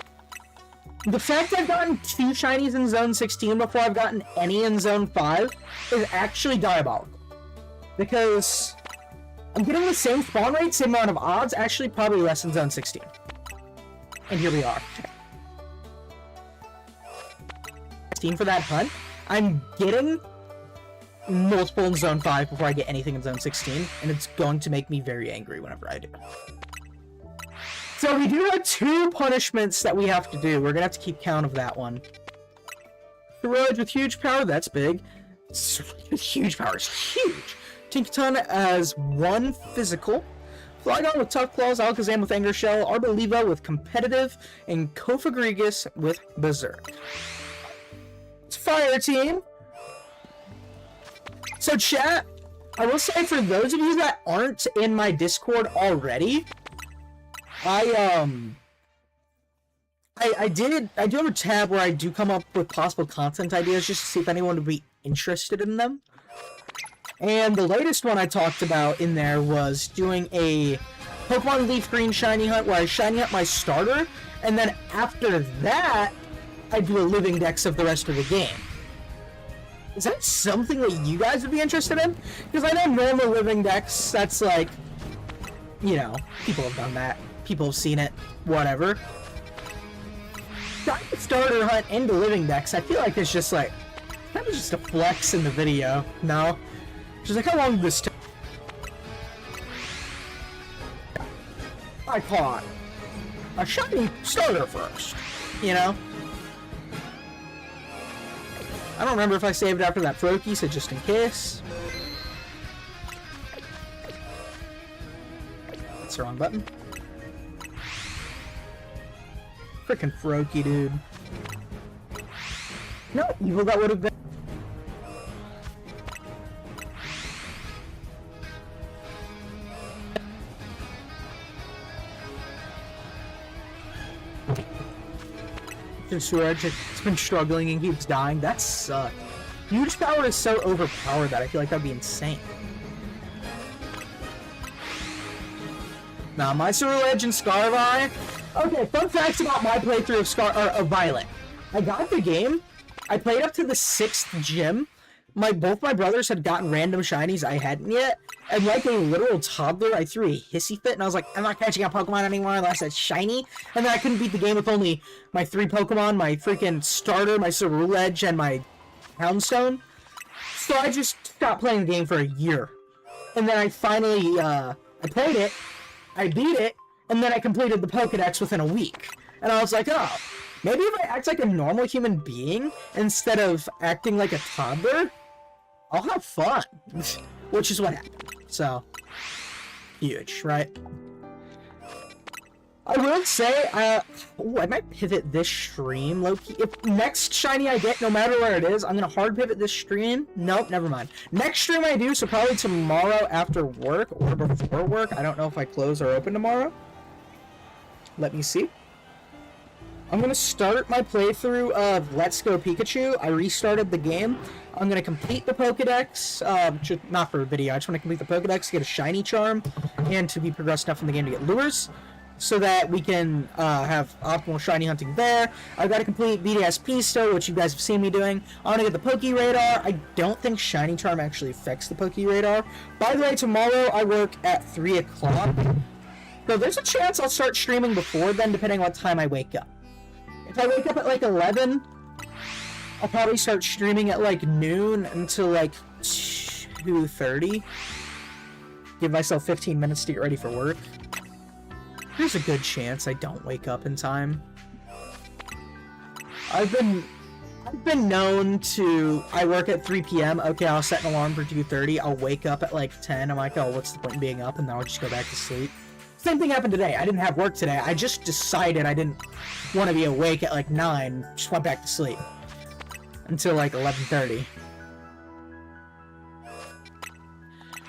The fact I've gotten 2 shinies in Zone 16 before I've gotten any in Zone 5 is actually diabolical. Because I'm getting the same spawn rate, same amount of odds, actually probably less in Zone 16. And here we are. 16 for that hunt. I'm getting multiple in Zone 5 before I get anything in Zone 16, and it's going to make me very angry whenever I do. So we do have 2 punishments that we have to do. We're gonna have to keep count of that one. Heroic with huge power, that's big. Huge power is huge. Tinkaton as 1 physical. Flygon with tough claws, Alakazam with Anger Shell, Arbolivo with competitive, and Kofagrigus with Berserk. fire team. So chat, I will say for those of you that aren't in my Discord already, I do have a tab where I do come up with possible content ideas just to see if anyone would be interested in them. And the latest one I talked about in there was doing a Pokemon Leaf Green Shiny Hunt where I shiny hunt my starter, and then after that, I do a living dex of the rest of the game. Is that something that you guys would be interested in? Because I know normal living dex, that's like, you know, people have done that. People have seen it. Whatever. Trying to starter hunt into living dex, I feel like it's just like, that was just a flex in the video. No? Just like, how long did this take? I caught a shiny starter first, you know? I don't remember if I saved after that Froakie, so just in case. That's the wrong button. Frickin' Froakie, dude. No, evil that would have been. Surge, it's been struggling and keeps dying. That sucks. Huge power is so overpowered that I feel like that'd be insane. Now, my Surge and Scarvi. Okay, fun facts about my playthrough of Violet. I got the game. I played up to the 6th gym. Both my brothers had gotten random shinies I hadn't yet. And like a literal toddler, I threw a hissy fit, and I was like, I'm not catching a Pokemon anymore unless it's shiny. And then I couldn't beat the game with only my 3 Pokemon, my freaking starter, my Surge, and my Houndstone. So I just stopped playing the game for a year. And then I finally, I played it, I beat it, and then I completed the Pokedex within a week. And I was like, oh, maybe if I act like a normal human being instead of acting like a toddler, I'll have fun. Which is what happened. So, huge, right? I will say, I might pivot this stream, low-key. If next shiny I get, no matter where it is, I'm gonna hard pivot this stream. Nope, never mind. Next stream I do, so probably tomorrow after work, or before work. I don't know if I close or open tomorrow. Let me see. I'm gonna start my playthrough of Let's Go Pikachu. I restarted the game. I'm gonna complete the Pokedex, not for a video, I just want to complete the Pokedex, get a shiny charm, and to be progressed enough in the game to get lures, so that we can have optimal shiny hunting there. I've got to complete BDS Pisto, which you guys have seen me doing. I want to get the Poke Radar. I don't think shiny charm actually affects the Poke Radar. By the way, tomorrow I work at 3 o'clock, so there's a chance I'll start streaming before then, depending on what time I wake up. If I wake up at like 11, I'll probably start streaming at like noon until like 2:30. Give myself 15 minutes to get ready for work. There's a good chance I don't wake up in time. I've been known to, I work at 3 p.m. Okay, I'll set an alarm for 2:30. I'll wake up at like 10. I'm like, oh, what's the point in being up? And then I'll just go back to sleep. Same thing happened today. I didn't have work today. I just decided I didn't want to be awake at like 9. Just went back to sleep. Until like 11:30.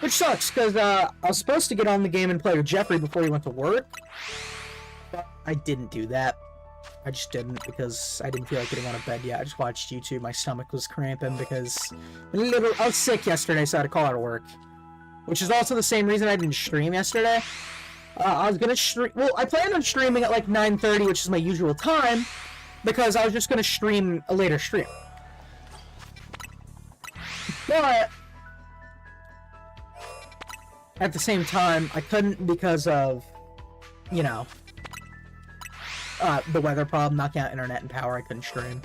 Which sucks, because I was supposed to get on the game and play with Jeffrey before he went to work. But I didn't do that. I just didn't, because I didn't feel like getting out of bed yet. I just watched YouTube. My stomach was cramping because I was sick yesterday, so I had to call out of work. Which is also the same reason I didn't stream yesterday. I was gonna stream. Well, I planned on streaming at like 9:30, which is my usual time, because I was just gonna stream a later stream. But at the same time, I couldn't because of, you know, the weather problem, knocking out internet and power. I couldn't stream.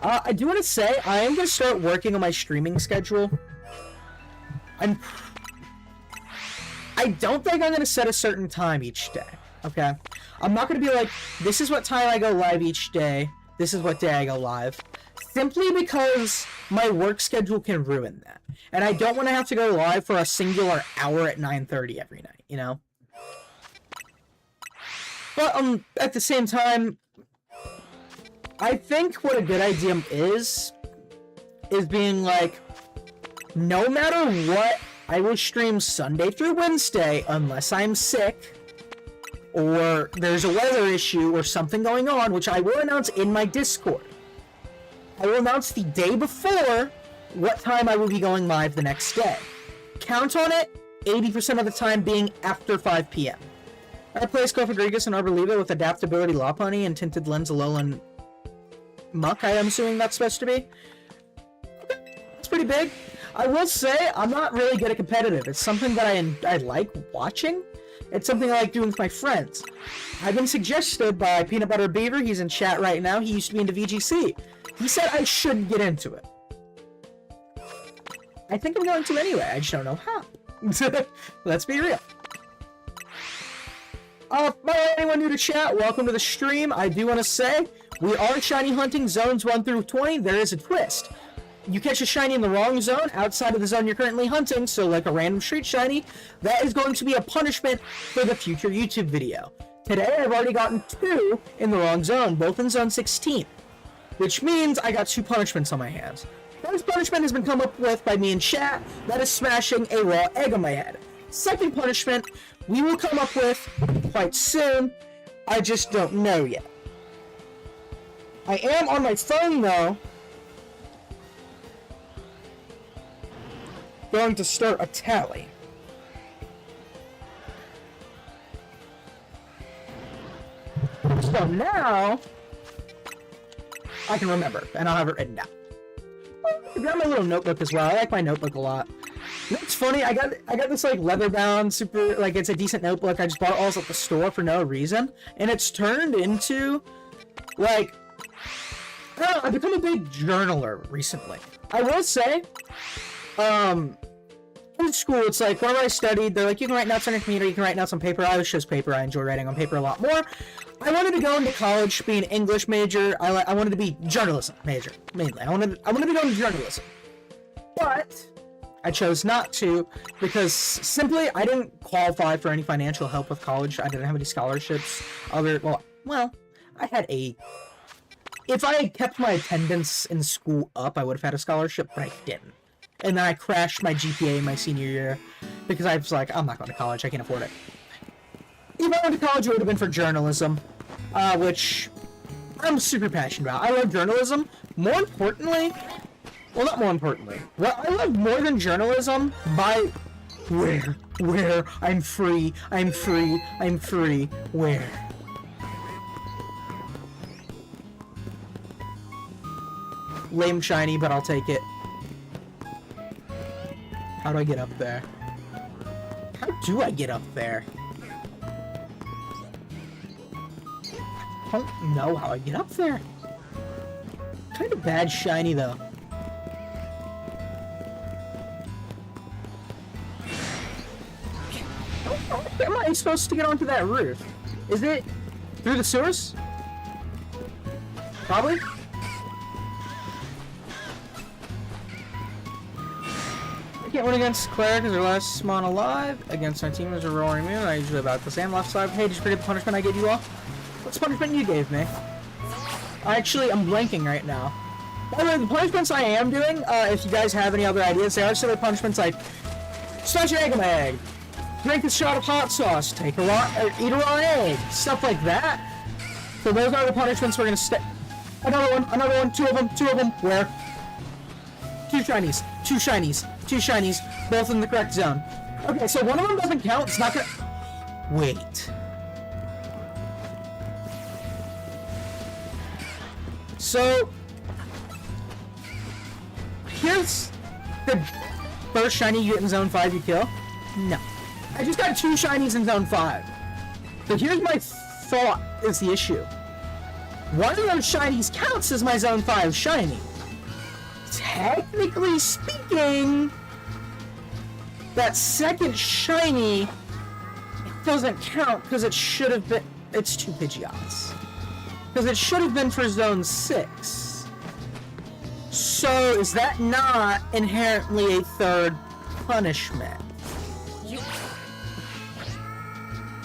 I do want to say I am gonna start working on my streaming schedule. I don't think I'm going to set a certain time each day, okay? I'm not going to be like, this is what time I go live each day, this is what day I go live, simply because my work schedule can ruin that. And I don't want to have to go live for a singular hour at 9:30 every night, you know? But, at the same time, I think what a good idea is is being like, no matter what, I will stream Sunday through Wednesday unless I'm sick or there's a weather issue or something going on, which I will announce in my Discord. I will announce the day before what time I will be going live the next day. Count on it, 80% of the time being after 5 p.m. I play Scope Rodriguez and Arboliva with Adaptability Lopunny and Tinted Lens Alolan Muck, I am assuming that's supposed to be. It's pretty big. I will say, I'm not really good at competitive. It's something that I like watching. It's something I like doing with my friends. I've been suggested by Peanut Butter Beaver, he's in chat right now, he used to be into VGC. He said I should get into it. I think I'm going to anyway, I just don't know how. Let's be real. By anyone new to chat, welcome to the stream. I do want to say, we are shiny hunting zones 1 through 20. There is a twist. You catch a shiny in the wrong zone, outside of the zone you're currently hunting, so like a random street shiny, that is going to be a punishment for the future YouTube video. Today, I've already gotten 2 in the wrong zone, both in zone 16, which means I got 2 punishments on my hands. First punishment has been come up with by me in chat, that is smashing a raw egg on my head. Second punishment, we will come up with quite soon, I just don't know yet. I am on my phone though, going to start a tally. So now, I can remember, and I'll have it written down. I got my little notebook as well. I like my notebook a lot. It's funny, I got this like leather bound, super, like it's a decent notebook. I just bought it all at the store for no reason, and it's turned into, like, I don't know, I've become a big journaler recently. I will say, in school, it's like, whenever I studied, they're like, you can write notes on your computer, you can write notes on paper. I always chose paper. I enjoy writing on paper a lot more. I wanted to go into college, be an English major. I wanted to be journalism major, mainly. I wanted to be going to journalism. But I chose not to, because simply, I didn't qualify for any financial help with college. I didn't have any scholarships. Well, I had if I had kept my attendance in school up, I would have had a scholarship, but I didn't. And then I crashed my GPA my senior year because I was like, I'm not going to college, I can't afford it. If I went to college, it would have been for journalism, which I'm super passionate about. I love journalism. More importantly, well, not more importantly, what I love more than journalism by where, I'm free, where? Lame shiny, but I'll take it. How do I get up there? How do I get up there? I don't know how I get up there. Kind of bad shiny, though. How am I supposed to get onto that roof? Is it through the sewers? Probably. Can't win against Claire because her last Mon alive. Against my team is a Roaring Moon. I usually about the same left side. Hey, did you forget the punishment I gave you all? What's the punishment you gave me? I'm blanking right now. By the way, the punishments I am doing, if you guys have any other ideas, there are similar punishments like smash an egg in my egg, drink a shot of hot sauce, take a raw, eat a raw egg, stuff like that. So those are the punishments we're gonna stay. Another one, 2 of them. Where? 2 shinies, both in the correct zone. Okay, so one of them doesn't count, it's not gonna... Wait. So... Here's the first shiny you get in zone 5 you kill. No. I just got 2 shinies in zone 5. So here's my thought is the issue. One of those shinies counts as my zone 5 shiny. Technically speaking, that second shiny doesn't count because it should have been. It's 2 Pidgeots. Because it should have been for zone 6. So is that not inherently a 3rd punishment?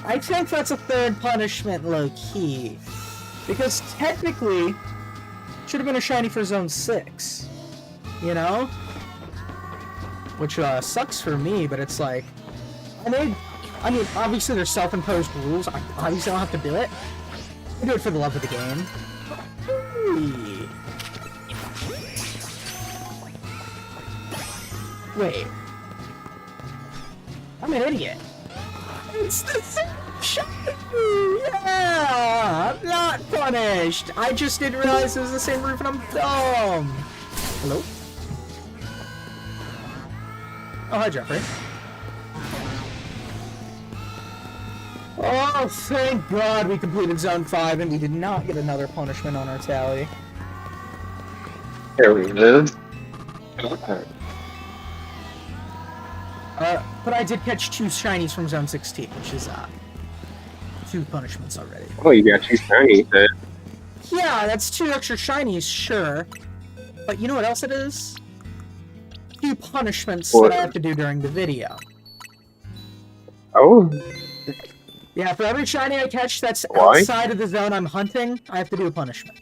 I think that's a 3rd punishment low key. Because technically, it should have been a shiny for zone 6. you know? Which sucks for me, but it's like, I mean, obviously there's self-imposed rules. I obviously don't have to do it. I do it for the love of the game. Wait. I'm an idiot. It's the same shot! Yeah! I'm not punished! I just didn't realize it was the same roof and I'm dumb! Hello? Oh, hi, Jeffrey. Oh, thank God we completed Zone 5 and we did not get another punishment on our tally. There we go. Okay. But I did catch 2 shinies from Zone 16, which is, 2 punishments already. Oh, you got 2 shinies, then. Yeah, that's 2 extra shinies, sure. But you know what else it is? 2 punishments that I have to do during the video. Oh. Yeah, for every shiny I catch that's outside of the zone I'm hunting, I have to do a punishment.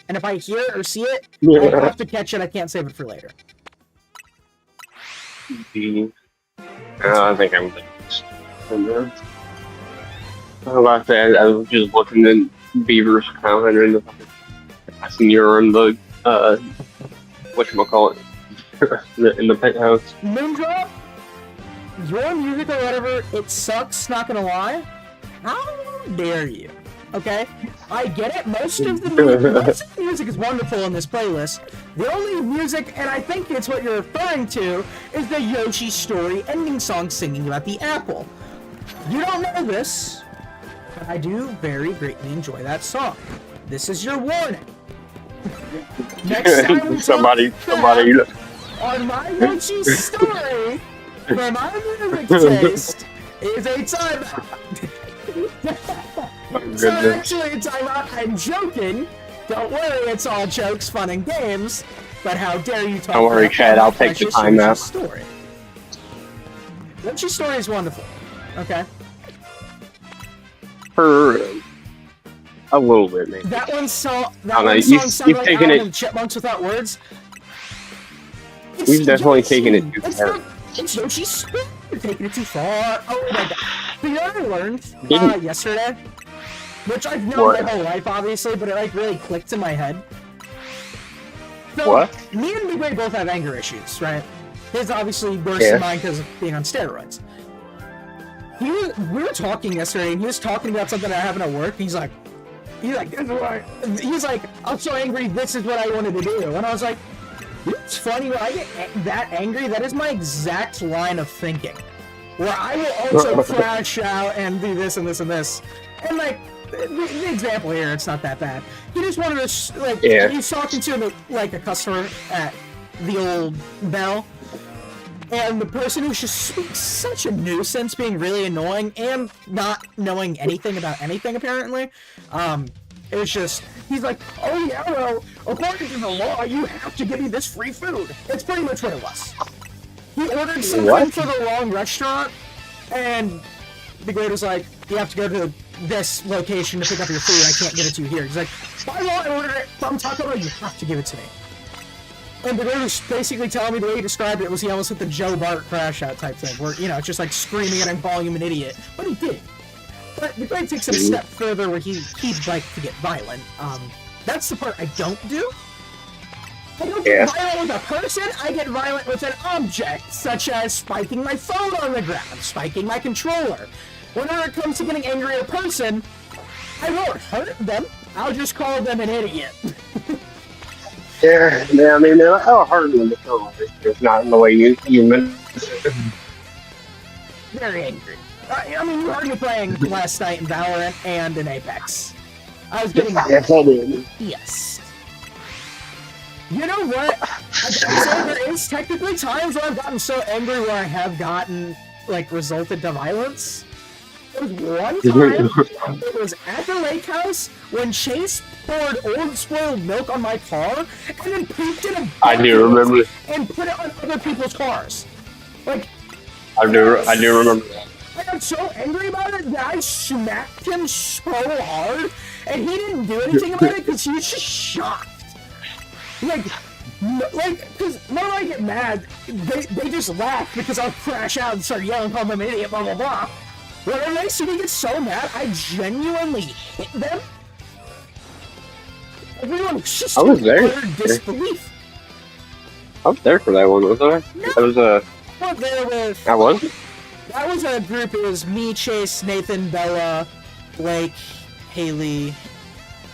And if I hear it or see it, I have to catch it, I can't save it for later. I think I'm about that. I was just looking at Beaver's comment in the asking you're in the whatchamacallit in the penthouse. Moondrop, your music or whatever, it sucks, not gonna lie. How dare you? Okay? I get it, most of the music is wonderful in this playlist. The only music, and I think it's what you're referring to, is the Yoshi Story ending song singing about the apple. You don't know this, but I do very greatly enjoy that song. This is your warning. Next time we somebody on my Yoshi Story, for my music taste, is a timeout. So actually, a timeout. I'm joking. Don't worry, it's all jokes, fun, and games. But how dare you talk? Don't worry, Chad. I'll take the timeout. Story. Yoshi Story is wonderful. Okay. For a little bit, maybe. That one song. You've sounded like taken Alvin and Chipmunks without words. We've definitely taken it too far. It's Yoshi's Story. You're taking it too far. Oh my god. But you know what I learned yesterday? Which I've known my whole life, obviously, but it like really clicked in my head. So, what? Me and Big Ray both have anger issues, right? His obviously worse than mine because of being on steroids. We were talking yesterday, and he was talking about something that happened at work. And he's like, this is what he's like, I'm so angry. This is what I wanted to do, and I was like, it's funny when I get that angry. That is my exact line of thinking, where I will also crash out and do this and this and this, and like. The example here, it's not that bad. He just wanted to, he's talking to, like, a customer at the old Bell, and the person was just such a nuisance, being really annoying, and not knowing anything about anything, apparently. It was just, he's like, oh yeah, well, according to the law, you have to give me this free food. It's pretty much what it was. He ordered something for the wrong restaurant, and the guy was like, you have to go to this location to pick up your food. I can't get it to you here. He's like, by law, I ordered it from Taco Bell. You have to give it to me. And the guy was basically telling me the way he described it was he almost hit the Joe Bart crash out type thing, where, you know, it's just like screaming at him, calling him an idiot. But he did. But the guy takes it a step further where he'd like to get violent. That's the part I don't do. I don't get violent with a person, I get violent with an object, such as spiking my phone on the ground, spiking my controller. Whenever it comes to getting angry at a person, I won't hurt them, I'll just call them an idiot. I mean, I'll hurt them, it's not in the way you meant. Very angry. I mean, you heard me playing last night in Valorant and in Apex. I was getting... Yes, I did. Yes. You know what? I'd say there is technically times where I've gotten so angry where I have gotten, like, resulted to violence. There was one time, it was at the lake house, when Chase poured old spoiled milk on my car, and then pooped in a bucket and put it on other people's cars. Like, I do remember that. I got so angry about it that I smacked him so hard, and he didn't do anything about it because he was just shocked. Like, Like, because when I get mad, they just laugh because I'll crash out and start yelling, call them an idiot, blah, blah, blah. Whenever they see me get so mad, I genuinely hit them. Everyone was just I was there. disbelief. I was there for that one, wasn't I? No. That was a. I was there with. I was. That was a group. It was me, Chase, Nathan, Bella, Blake, Haley.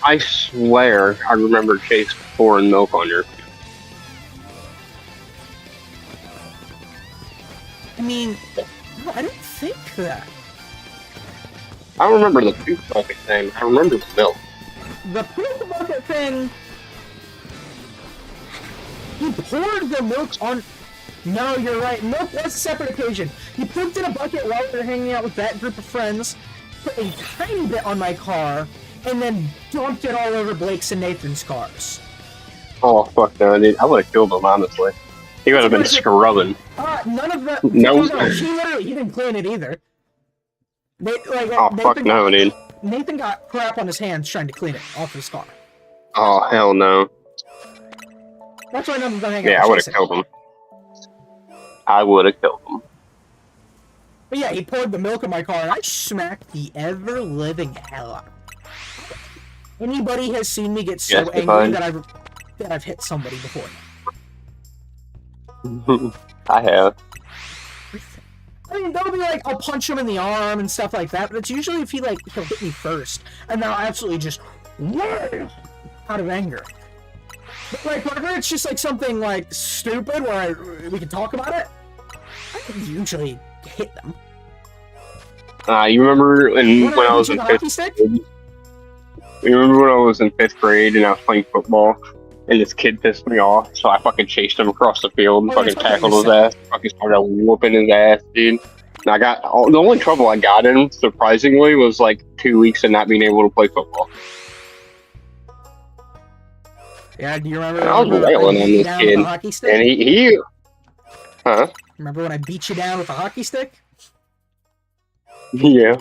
I swear I remember Chase pouring milk on your. I mean, no, I don't think that. I don't remember the poop bucket thing. I remember the milk. The poop bucket thing. He poured the milk on. No, you're right. Milk was a separate occasion. He pooped in a bucket while we were hanging out with that group of friends, put a tiny bit on my car, and then dumped it all over Blake's and Nathan's cars. Oh, fuck no, dude. I would have killed him, honestly. He would have been scrubbing. None of that. No. He didn't clean it either. Oh, fuck no, dude. Nathan got crap on his hands trying to clean it off his car. Oh, hell no. That's why none of them hang out. Yeah, I would have killed him. I would have killed him. But yeah, he poured the milk in my car, and I smacked the ever-living hell out of him. Anybody has seen me get so angry that I've hit somebody before. I have. I mean, they'll be like, I'll punch him in the arm and stuff like that, but it's usually if he'll hit me first, and then I'll absolutely just wail out of anger. But like, whenever it's just like something like stupid where we can talk about it, I can usually hit them. You remember when I was in fifth grade? You remember when I was in fifth grade and I was playing football, and this kid pissed me off, so I fucking chased him across the field and fucking tackled his ass, fucking started whooping his ass, dude. And I got the only trouble I got in, surprisingly, was like 2 weeks of not being able to play football. Yeah, do you remember? And I was wailing on this kid, and he, huh? Remember when I beat you down with a hockey stick? Yeah.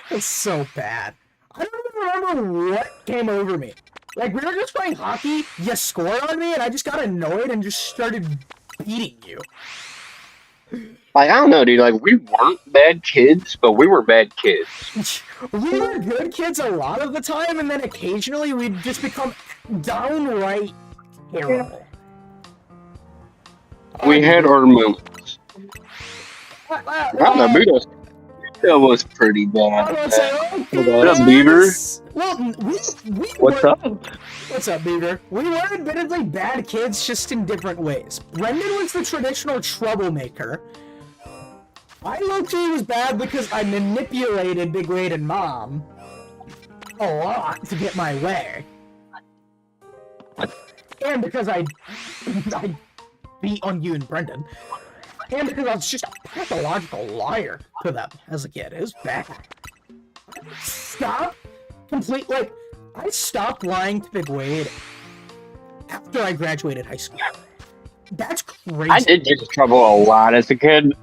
That's so bad. I don't even remember what came over me. Like, we were just playing hockey, you scored on me, and I just got annoyed and just started beating you. Like, I don't know, dude. Like, we weren't bad kids, but we were bad kids. We were good kids a lot of the time, and then occasionally we'd just become downright terrible. We had our moments. Naruto was pretty bad. What up, Beaver? Well, What's up? What's up, Beaver? We were admittedly bad kids, just in different ways. Brendan was the traditional troublemaker. I low-key was bad because I manipulated Big Wade and Mom a lot to get my way. And because I beat on you and Brendan. And because I was just a pathological liar to them as a kid. It was bad. I stopped lying to Big Wade after I graduated high school. That's crazy. I did get in trouble a lot as a kid,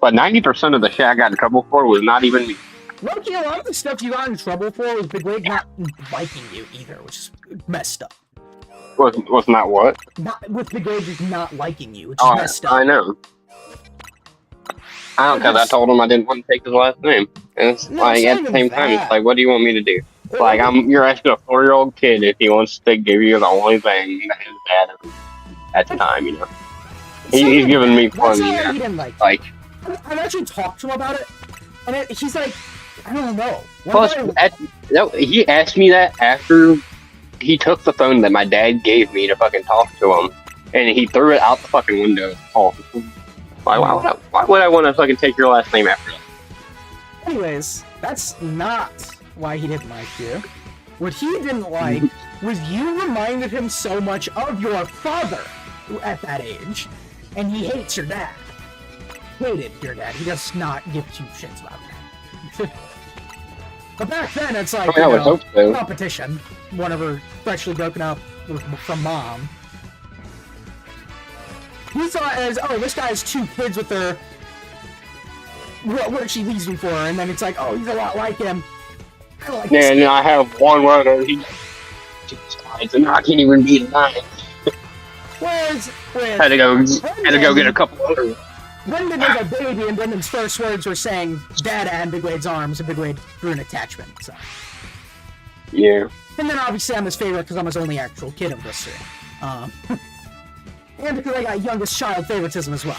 but 90% of the shit I got in trouble for was not even me. Loki, a lot of the stuff you got in trouble for was Big Wade not liking you either, which is messed up. Was not what? Not with Big Wade just not liking you, which is messed up. I know. I don't, because I told him I didn't want to take his last name. And it's like, at the same time, it's like, what do you want me to do? Like, you're asking a 4-year-old kid if he wants to give you the only thing that is bad at the time, you know. He's giving me fun, you know. He didn't like. I've actually talked to him about it, and he's like, I don't know. Plus, he asked me that after he took the phone that my dad gave me to fucking talk to him, and he threw it out the fucking window. Oh, why would I want to fucking take your last name after that? Anyways, that's not why he didn't like you. What he didn't like was you reminded him so much of your father at that age, and he hates your dad. Hated your dad. He does not give two shits about that. But back then, it's like, competition. Whenever freshly broken up from Mom. He saw it as, oh, this guy has 2 kids with her. What did she leave me for? And then it's like, oh, he's a lot like him. I like this. And I have one where he decides, and I can't even be 9. Whereas with Had to go get a couple other. Brendan was a baby, and Brendan's first words were saying Dad and Big Wade's arms, and Big Wade grew an attachment. So. Yeah. And then obviously I'm his favorite because I'm his only actual kid of this three. And because I got youngest child favoritism as well.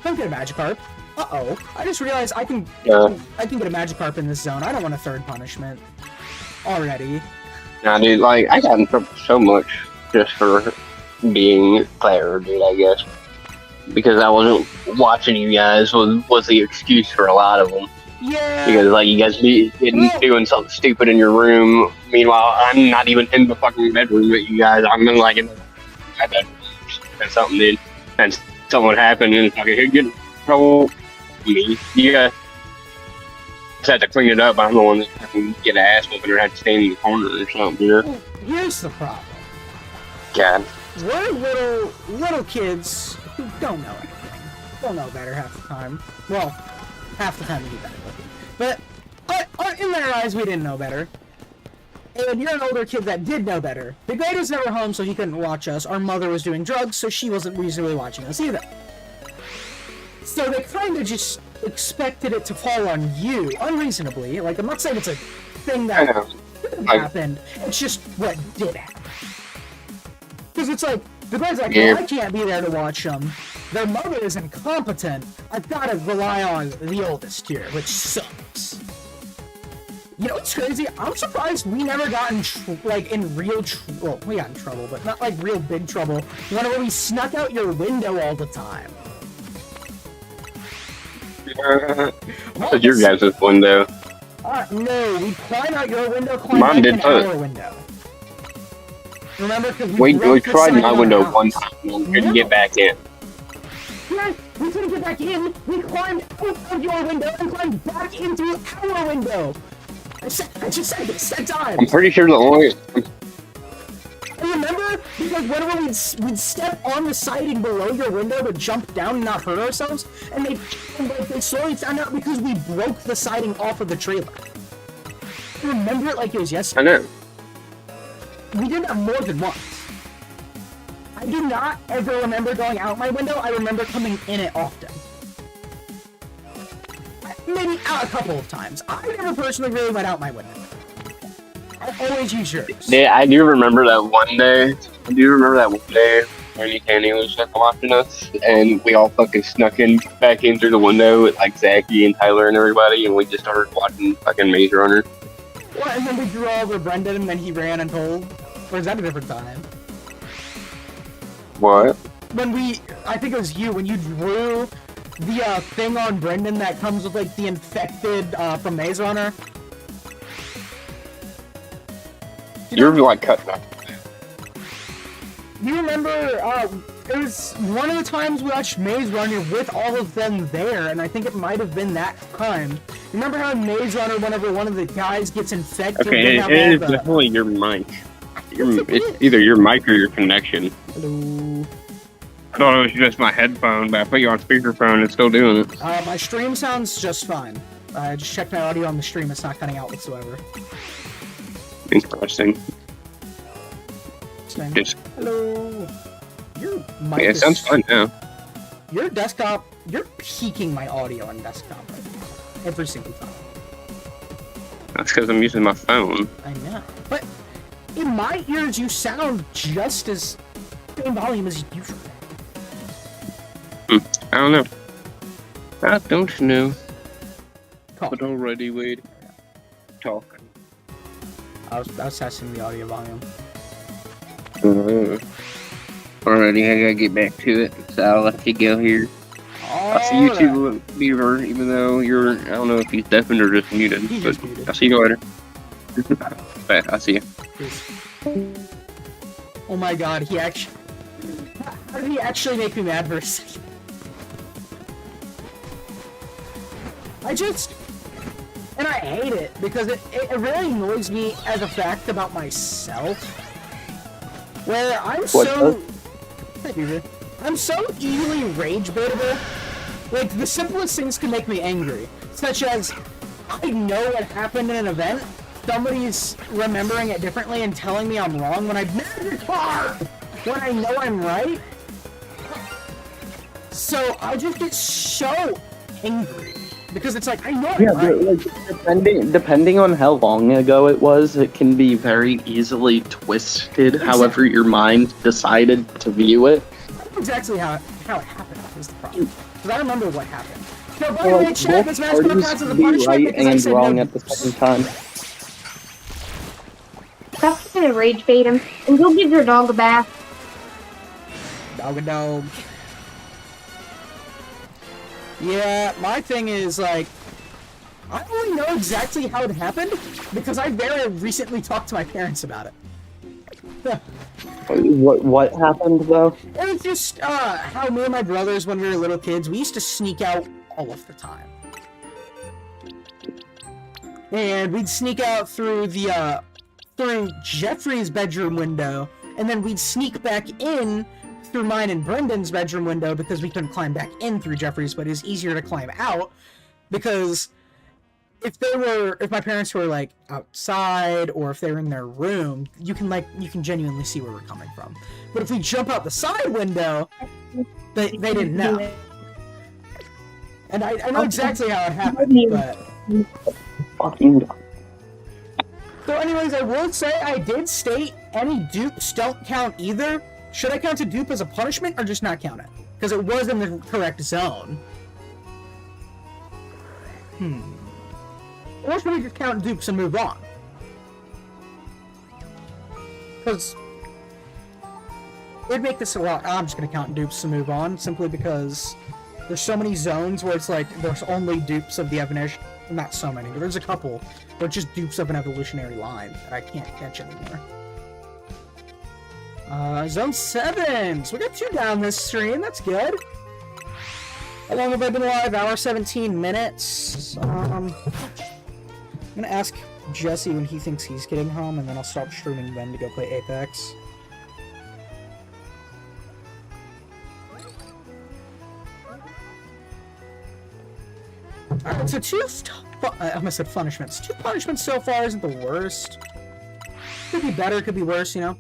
Don't get a Magikarp. Uh-oh. I just realized I can get a Magikarp in this zone. I don't want a third punishment. Already. Nah, dude, like, I got in trouble so much just for being Claire, dude, I guess. Because I wasn't watching you guys was the excuse for a lot of them. Yeah. Because, like, you guys be doing something stupid in your room. Meanwhile, I'm not even in the fucking bedroom with you guys. I'm in, like, in my bedroom. And something did. And something happened and fucking get in trouble. Me. You guys had to clean it up. I'm the one that fucking get an ass whooping or had to stand in the corner or something, you know? Well, here's the problem. God. We're little kids who don't know anything. Don't know better half the time. Well, half the time we do better. But in their eyes, we didn't know better. And you're an older kid that did know better. Big Wade was never home, so he couldn't watch us. Our mother was doing drugs, so she wasn't reasonably watching us either. So they kind of just expected it to fall on you, unreasonably. Like, I'm not saying it's a thing that happened. It's just what did happen. Because it's like, the guy's like, well, I can't be there to watch them. Their mother is incompetent. I've got to rely on the oldest here, which sucks. You know what's crazy? I'm surprised we never got in, well, we got in trouble, but not like real big trouble. Whenever we snuck out your window all the time. What's your guys' window? No, we climb out your window, climb out in our window. Remember? We tried my window one time and couldn't get back in. Yeah, we couldn't get back in. We climbed out of your window and climbed back into our window. I just said this 10 times. I'm pretty sure the only... I remember, because whenever we'd step on the siding below your window to jump down and not hurt ourselves, and they slowly found out because we broke the siding off of the trailer. I remember it like it was yesterday. I know. We did that more than once. I do not ever remember going out my window. I remember coming in it often. Maybe out a couple of times. I never personally really went out my window. I always use yours. Yeah, I do remember that one day. Ernie Candy was just watching us, and we all fucking snuck back in through the window with like Zachy and Tyler and everybody, and we just started watching fucking Maze Runner. What, and then we drew over Brendan, and then he ran and told? Or is that a different time? What? I think it was you, when you drew the thing on Brendan that comes with like the infected from Maze Runner. You're like cutting up. You remember, it was one of the times we watched Maze Runner with all of them there, and I think it might have been that time. Remember how in Maze Runner, whenever one of the guys gets infected... Okay, it is definitely your mic. It's either your mic or your connection. Hello? I thought it was just my headphone, but I put you on speakerphone and it's still doing it. My stream sounds just fine. I just checked my audio on the stream, it's not cutting out whatsoever. Interesting. Just... Hello. Your mic it sounds fine now. Your desktop, you're peaking my audio on desktop right now. Every single time. That's because I'm using my phone. I know. But in my ears, you sound just as same volume as usual. I don't know. I don't know. Talk. But already, Wade. Talk. I was testing the audio volume. Alrighty, I gotta get back to it, so I'll let you go here. I'll see you too, Beaver, even though you're, I don't know if he's deafened or just muted, but I'll see you later. Bye, I'll see you. Peace. Oh my god, he actually... How did he actually make me mad for a second? And I hate it, because it really annoys me as a fact about myself. Where I'm so easily rage-baitable. Like, the simplest things can make me angry. Such as, I know what happened in an event, somebody's remembering it differently and telling me I'm wrong when I've met your car! when I know I'm right. So I just get so angry because it's like I know I'm right. Like, depending on how long ago it was, it can be very easily twisted. Exactly. However your mind decided to view it. That's exactly how it happened is the problem. Because I remember what happened. No, by the way, chat, this match comes as a punishment right because I and said wrong no. at the same time. Stop trying to rage bait him, and go give your dog a bath. Dog a dog. Yeah, my thing is, like, I don't really know exactly how it happened, because I very recently talked to my parents about it. What happened, though? It was just, how me and my brothers, when we were little kids, we used to sneak out all of the time. And we'd sneak out through the, through Jeffrey's bedroom window, and then we'd sneak back in through mine and Brendan's bedroom window because we couldn't climb back in through Jeffrey's, but it's easier to climb out because if my parents were like outside or if they were in their room, you can genuinely see where we're coming from. But if we jump out the side window, they didn't know. And I know exactly how it happened, but Fucking. So anyways, I would say I did state any dupes don't count either. Should I count a dupe as a punishment or just not count it? Because it was in the correct zone. Or should we just count dupes and move on? Because it'd make this a lot. I'm just going to count dupes and move on, simply because there's so many zones where it's like there's only dupes of the evolution. Not so many, but there's a couple. But just dupes of an evolutionary line that I can't catch anymore. Zone 7! So we got 2 down this stream, that's good. How long have I been live? Hour 17 minutes. I'm gonna ask Jesse when he thinks he's getting home, and then I'll stop streaming then to go play Apex. Alright, so I almost said punishments. 2 punishments so far isn't the worst. Could be better, could be worse, you know?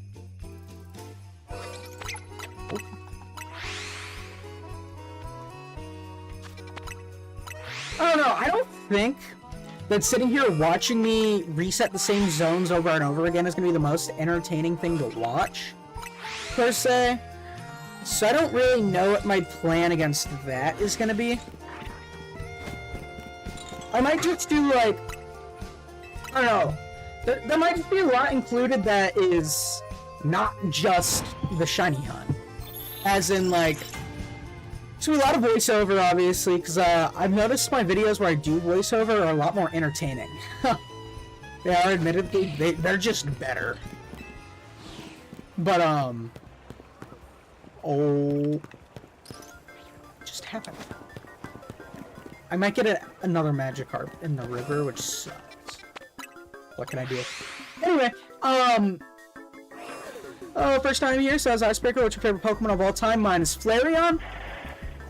I don't know, I don't think that sitting here watching me reset the same zones over and over again is going to be the most entertaining thing to watch, per se. So I don't really know what my plan against that is going to be. I might just do, like, I don't know, there might just be a lot included that is not just the shiny hunt. As in, like, so a lot of voiceover, obviously, because I've noticed my videos where I do voiceover are a lot more entertaining. They are, admittedly, they're just better. But, oh, just happened. I might get another Magikarp in the river, which sucks. What can I do? Anyway, first time here, says Icebreaker, what's your favorite Pokemon of all time? Mine is Flareon.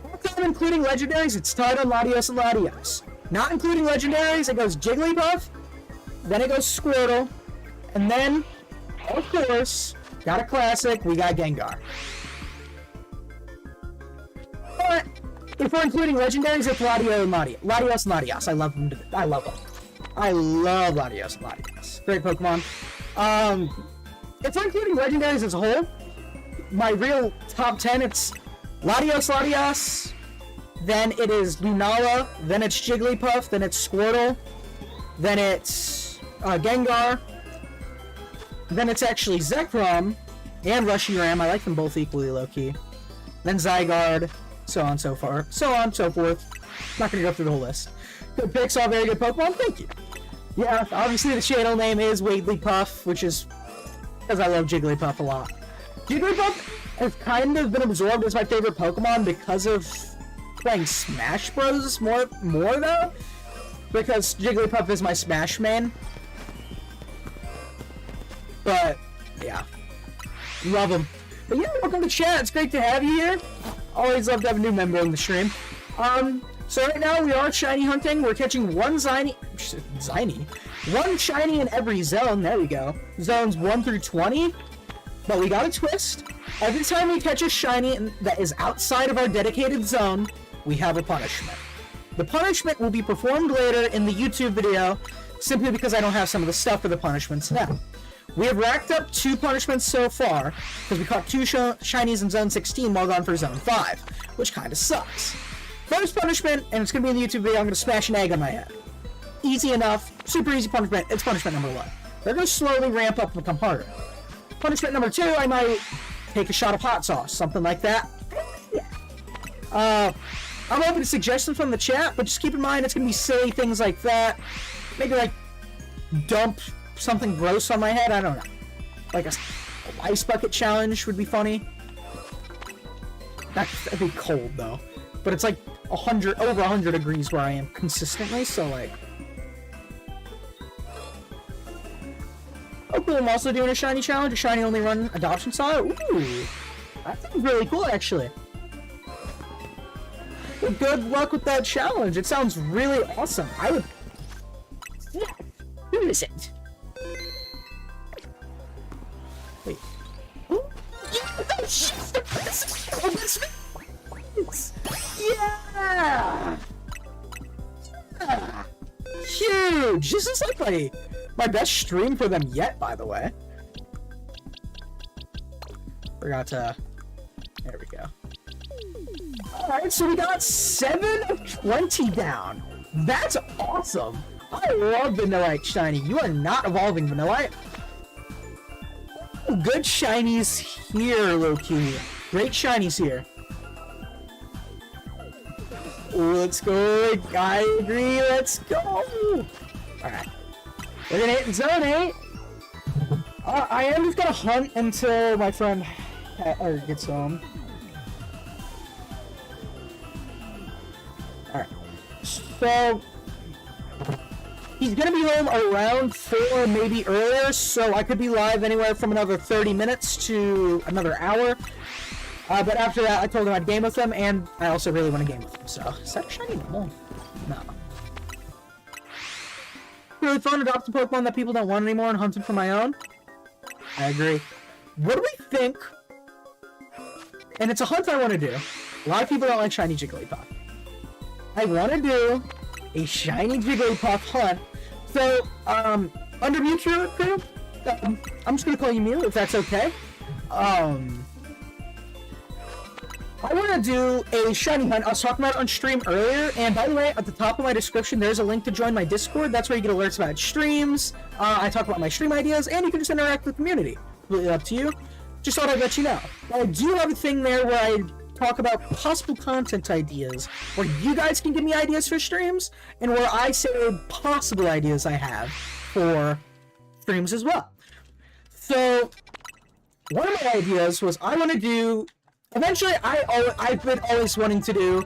All time including legendaries, it's Tidal, Latios, and Latios. Not including legendaries, it goes Jigglypuff, then it goes Squirtle, and then, of course, got a classic, we got Gengar. But if we're including legendaries, it's Latios and Latios. I love them. I love them. I love Latios and Latios. Great Pokemon. If we're including legendaries as a whole, my real top 10, it's Latios, then it is Lunala, then it's Jigglypuff, then it's Squirtle, then it's Gengar, then it's actually Zekrom and Reshiram. I like them both equally low-key. Then Zygarde. So on, so far. So on, so forth. Not gonna go through the whole list. Good picks, all very good Pokemon, thank you. Yeah, obviously the channel name is Wigglypuff, which is because I love Jigglypuff a lot. Jigglypuff has kind of been absorbed as my favorite Pokemon because of playing Smash Bros. more though. Because Jigglypuff is my Smash main. But, yeah. Love him. But yeah, welcome to chat, it's great to have you here. Always love to have a new member on the stream. So right now we are shiny hunting. We're catching one shiny in every zone. There we go. Zones 1 through 20. But we got a twist. Every time we catch a shiny that is outside of our dedicated zone, we have a punishment. The punishment will be performed later in the YouTube video, simply because I don't have some of the stuff for the punishments now. We have racked up 2 punishments so far, because we caught 2 shinies in Zone 16 while gone for Zone 5, which kind of sucks. First punishment, and it's going to be in the YouTube video, I'm going to smash an egg on my head. Easy enough, super easy punishment, it's punishment number 1. They're going to slowly ramp up and become harder. Punishment number 2, I might take a shot of hot sauce, something like that. I'm open to suggestions from the chat, but just keep in mind it's going to be silly things like that. Maybe like dump something gross on my head, I don't know. Like a ice bucket challenge would be funny. That'd be cold though. But it's like over 100 degrees where I am consistently, so like... Oh cool, I'm also doing a shiny challenge, a shiny only run adoption saga. Ooh, that sounds really cool actually. Well, good luck with that challenge, it sounds really awesome. I would... Yeah, who is it? Wait. Who? Yeah, that's just the best. Yeah! Huge! This is like my best stream for them yet, by the way. Forgot to... There we go. Alright, so we got 7 of 20 down. That's awesome! I love Vanillite Shiny. You are not evolving, Vanillite. Good shinies here, low-key. Great shinies here. Let's go. I agree. Let's go. Alright. We're gonna hit Zone 8. I am just gonna hunt until my friend gets home. Alright. So... he's gonna be home around 4, maybe earlier, so I could be live anywhere from another 30 minutes to another hour. But after that, I told him I'd game with him, and I also really want to game with him, so... Is that a shiny normal? No. Really fun adopting Pokemon that people don't want anymore and hunting for my own? I agree. What do we think? And it's a hunt I want to do. A lot of people don't like shiny Jigglypuff. I want to do a shiny Jigglypuff hunt. So, under Mew Crew, I'm just gonna call you Mew, if that's okay. I want to do a shiny hunt. I was talking about it on stream earlier, and by the way, at the top of my description, there's a link to join my Discord. That's where you get alerts about streams. I talk about my stream ideas, and you can just interact with the community. Completely up to you. Just thought I'd let you know. I do have a thing there where I talk about possible content ideas, where you guys can give me ideas for streams, and where I say possible ideas I have for streams as well. So, one of my ideas was I want to do... Eventually, I've been always wanting to do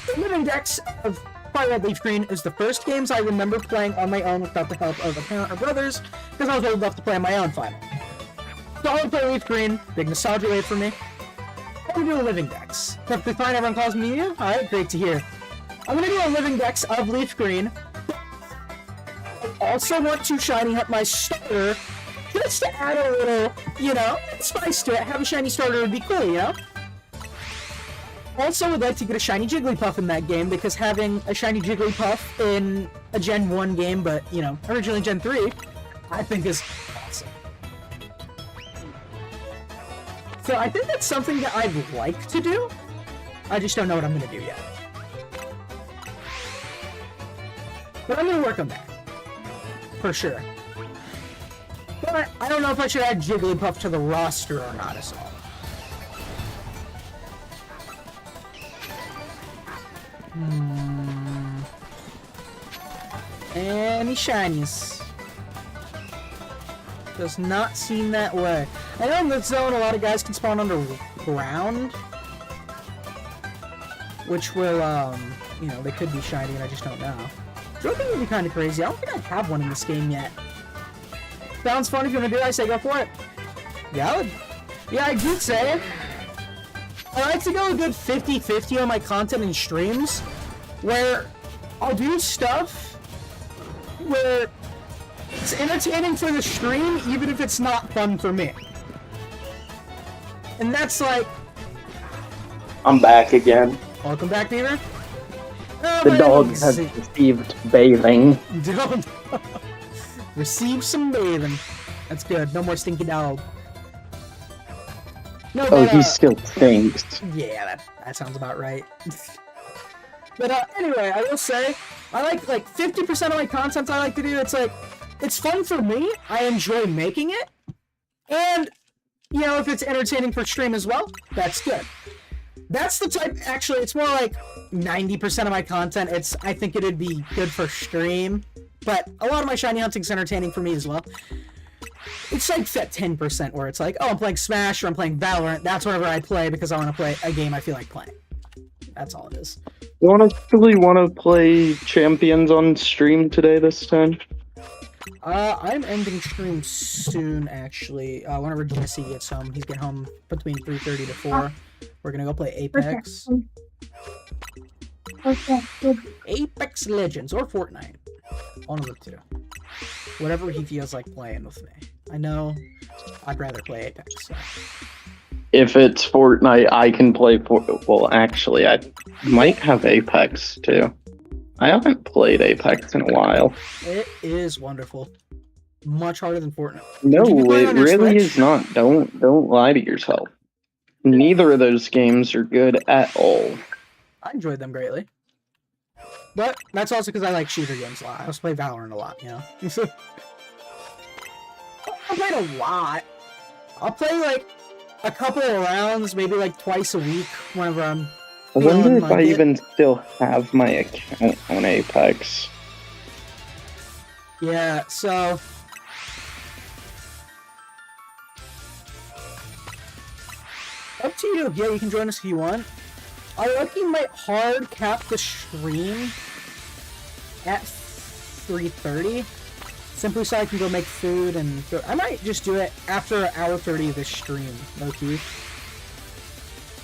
the Living Dex of Fire Red Leaf Green is the first games I remember playing on my own without the help of a parent or brothers, because I was old enough to play on my own finally. So I want to play Leaf Green, big nostalgia wave for me. I'm going to do a Living Dex. Perfectly fine, everyone calls me Mew? Alright, great to hear. I'm going to do a Living Dex of Leaf Green. I also want to shiny hunt my starter, just to add a little, you know, spice to it. Have a shiny starter would be cool, you know? Also would like to get a shiny Jigglypuff in that game, because having a shiny Jigglypuff in a Gen 1 game, but, you know, originally Gen 3, I think is awesome. So I think that's something that I'd like to do. I just don't know what I'm going to do yet. But I'm going to work on that. For sure. But I don't know if I should add Jigglypuff to the roster or not, as all. Any shinies? Does not seem that way. I know in this zone a lot of guys can spawn underground, which will, you know, they could be shiny and I just don't know. Dropping would be kind of crazy. I don't think I have one in this game yet. Sounds fun. If you want to do it, I say go for it. Yeah, I did say it. I like to go a good 50-50 on my content and streams, where I'll do stuff where it's entertaining for the stream, even if it's not fun for me. And that's like, I'm back again. welcome back, Beaver. Oh, The man, dog let's has see. received bathing. Don't receive some bathing. That's good. No more stinky dog. No, Oh, but, he still stinks. yeah, that sounds about right. But anyway, I will say, I like 50% of my content I like to do. It's like, it's fun for me. I enjoy making it. And, you know, if it's entertaining for stream as well, that's good. That's the type, actually, it's more like 90% of my content. I think it'd be good for stream. But a lot of my shiny hunting's entertaining for me as well. It's like that 10% where it's like, oh, I'm playing Smash or I'm playing Valorant. That's whenever I play because I want to play a game I feel like playing. That's all it is. You honestly want to play Champions on stream today this time? I'm ending stream soon, actually. Whenever Jesse gets home, he's getting home between 3:30 to 4. We're gonna go play Apex. Apex Legends or Fortnite. One of the two. Whatever he feels like playing with me. I know I'd rather play Apex. So. If it's Fortnite, I can play well, actually, I might have Apex, too. I haven't played Apex in a while. It is wonderful. Much harder than Fortnite. No, Would you be playing it on your really Switch? is not. Don't lie to yourself. Neither of those games are good at all. I enjoyed them greatly. But that's also because I like shooter games a lot. I also play Valorant a lot, you know? I played a lot. I'll play like a couple of rounds, maybe like twice a week whenever I'm I wonder feeling if like I it. even still have my account on Apex. Yeah, so... Up to you. Yeah, you can join us if you want. I reckon you might hard cap the stream at 3:30, simply so I can go make food and go. I might just do it after hour 30 of this stream, low-key.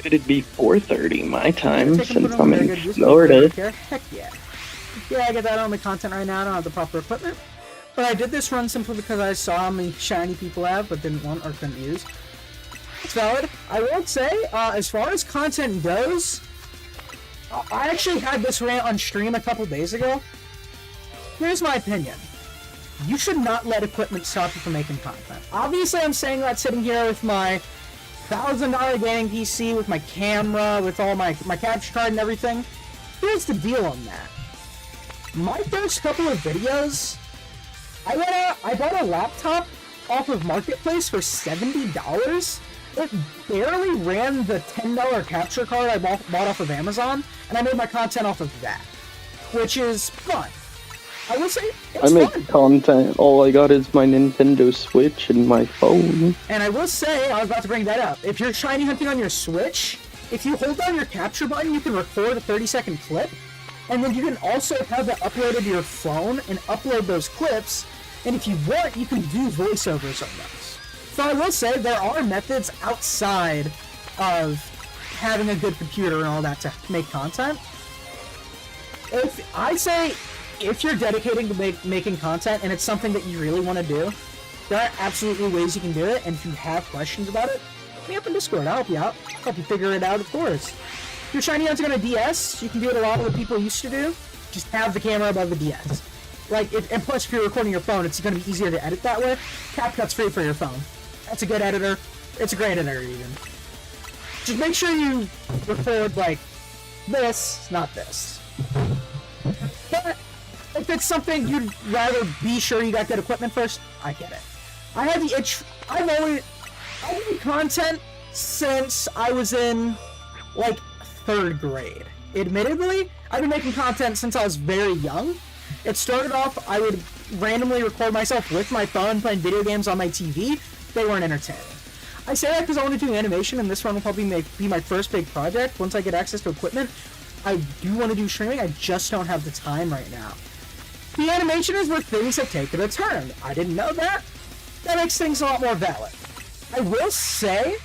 It'd be 4:30 my time Take and put since on I'm very in good use. Florida. Heck yeah. Yeah, I got that on the content right now. I don't have the proper equipment. But I did this run simply because I saw how many shiny people have, but didn't want or couldn't use. It's valid. I would say, as far as content goes, I actually had this rant on stream a couple days ago. Here's my opinion. You should not let equipment stop you from making content. Obviously, I'm saying that sitting here with my $1,000 gaming PC, with my camera, with all my capture card and everything. Here's the deal on that. My first couple of videos, I bought a laptop off of Marketplace for $70. It barely ran the $10 capture card I bought off of Amazon, and I made my content off of that, which is fun. I will say it's I make fun. content. All I got is my Nintendo Switch and my phone. And I will say, I was about to bring that up. If you're shiny hunting on your Switch, if you hold down your capture button, you can record a 30-second clip, and then you can also have it uploaded to your phone and upload those clips. And if you want, you can do voiceovers on those. So I will say there are methods outside of having a good computer and all that to make content. If you're dedicating to making content and it's something that you really want to do, there are absolutely ways you can do it. And if you have questions about it, hit me up in Discord. I'll help you out. Help you figure it out, of course. If you're shiny hunting on a DS, you can do it a lot of what people used to do. Just have the camera above the DS. And plus, if you're recording your phone, it's going to be easier to edit that way. CapCut's free for your phone. That's a good editor. It's a great editor, even. Just make sure you record, like, this, not this. But if it's something you'd rather be sure you got good equipment first, I get it. I had the itch. I've made content since I was in, like, 3rd grade. Admittedly, I've been making content since I was very young. It started off, I would randomly record myself with my phone playing video games on my TV. They weren't entertaining. I say that because I want to do animation, and this one will probably be my first big project. Once I get access to equipment, I do want to do streaming. I just don't have the time right now. The animation is where things have taken a turn. I didn't know that. That makes things a lot more valid. I will say,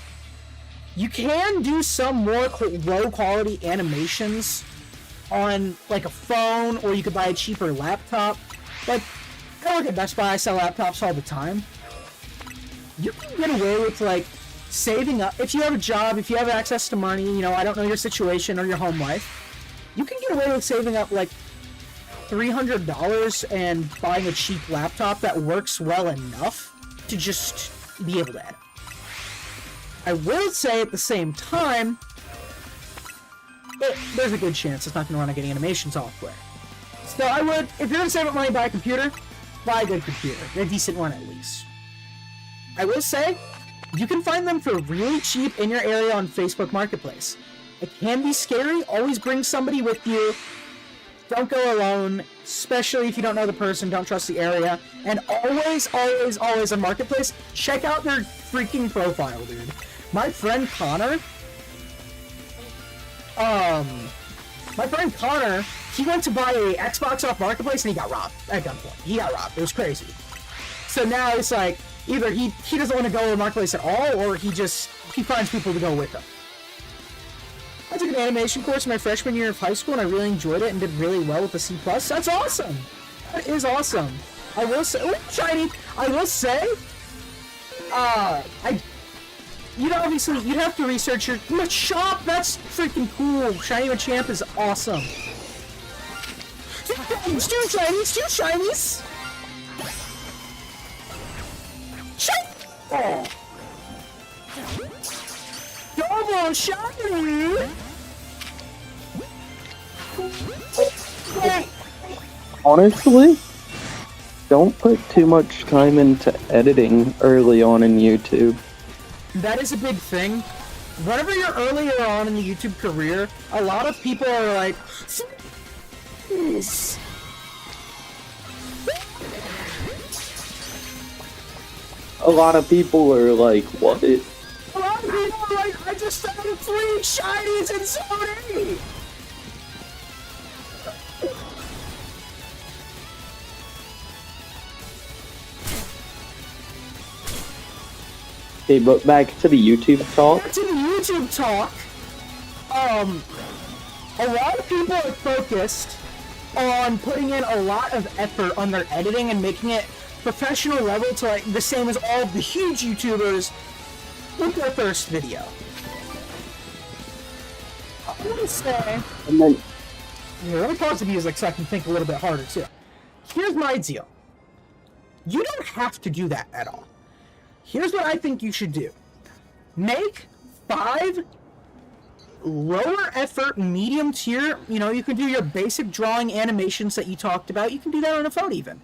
you can do some more low-quality animations on, like, a phone, or you could buy a cheaper laptop. Like, I work at Best Buy, I sell laptops all the time. You can get away with, like, saving up, if you have a job, if you have access to money, you know, I don't know your situation or your home life, you can get away with saving up like $300 and buying a cheap laptop that works well enough to just be able to edit. I will say at the same time, there's a good chance it's not going to run on any animation software. So I would, if you're going to save up money, buy a computer, buy a good computer, a decent one at least. I will say, you can find them for really cheap in your area on Facebook Marketplace. It can be scary, always bring somebody with you. Don't go alone, especially if you don't know the person, don't trust the area. And always, always, always on Marketplace, check out their freaking profile, dude. My friend Connor, he went to buy a Xbox off Marketplace and he got robbed at gunpoint. He got robbed. It was crazy. So now it's like, either he doesn't want to go to Marketplace at all, or he finds people to go with him. I took an animation course in my freshman year of high school and I really enjoyed it and did really well with the C+. That's awesome! That is awesome. I will say, ooh, shiny! I will say, you'd obviously, you'd have to research your Machop, that's freaking cool. Shiny Machamp is awesome. Two shinies! Oh. Double shiny! Honestly, don't put too much time into editing early on in YouTube. That is a big thing. Whenever you're earlier on in the YouTube career, a lot of people are like, this. A lot of people are like, what? A lot of people are like, I just found 3 shinies in Sony! Okay, but back to the YouTube talk. Back to the YouTube talk. A lot of people are focused on putting in a lot of effort on their editing and making it professional level to like the same as all of the huge YouTubers with their first video. I want to say, And then, here, let me pause the music so I can think a little bit harder too. Here's my deal. You don't have to do that at all. Here's what I think you should do. Make 5 lower effort, medium tier, you know, you can do your basic drawing animations that you talked about. You can do that on a phone even.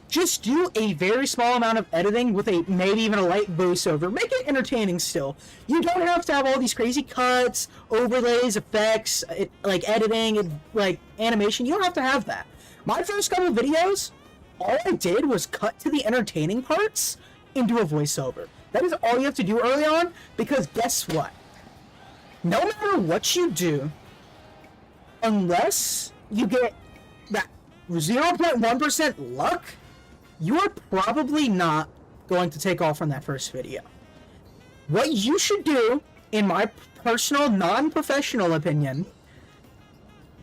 Just do a very small amount of editing with a maybe even a light voiceover. Make it entertaining still. You don't have to have all these crazy cuts, overlays, effects, like editing, and like animation. You don't have to have that. My first couple videos, all I did was cut to the entertaining parts into a voiceover. That is all you have to do early on, because guess what? No matter what you do, unless you get that 0.1% luck, you are probably not going to take off on that first video. What you should do, in my personal, non-professional opinion,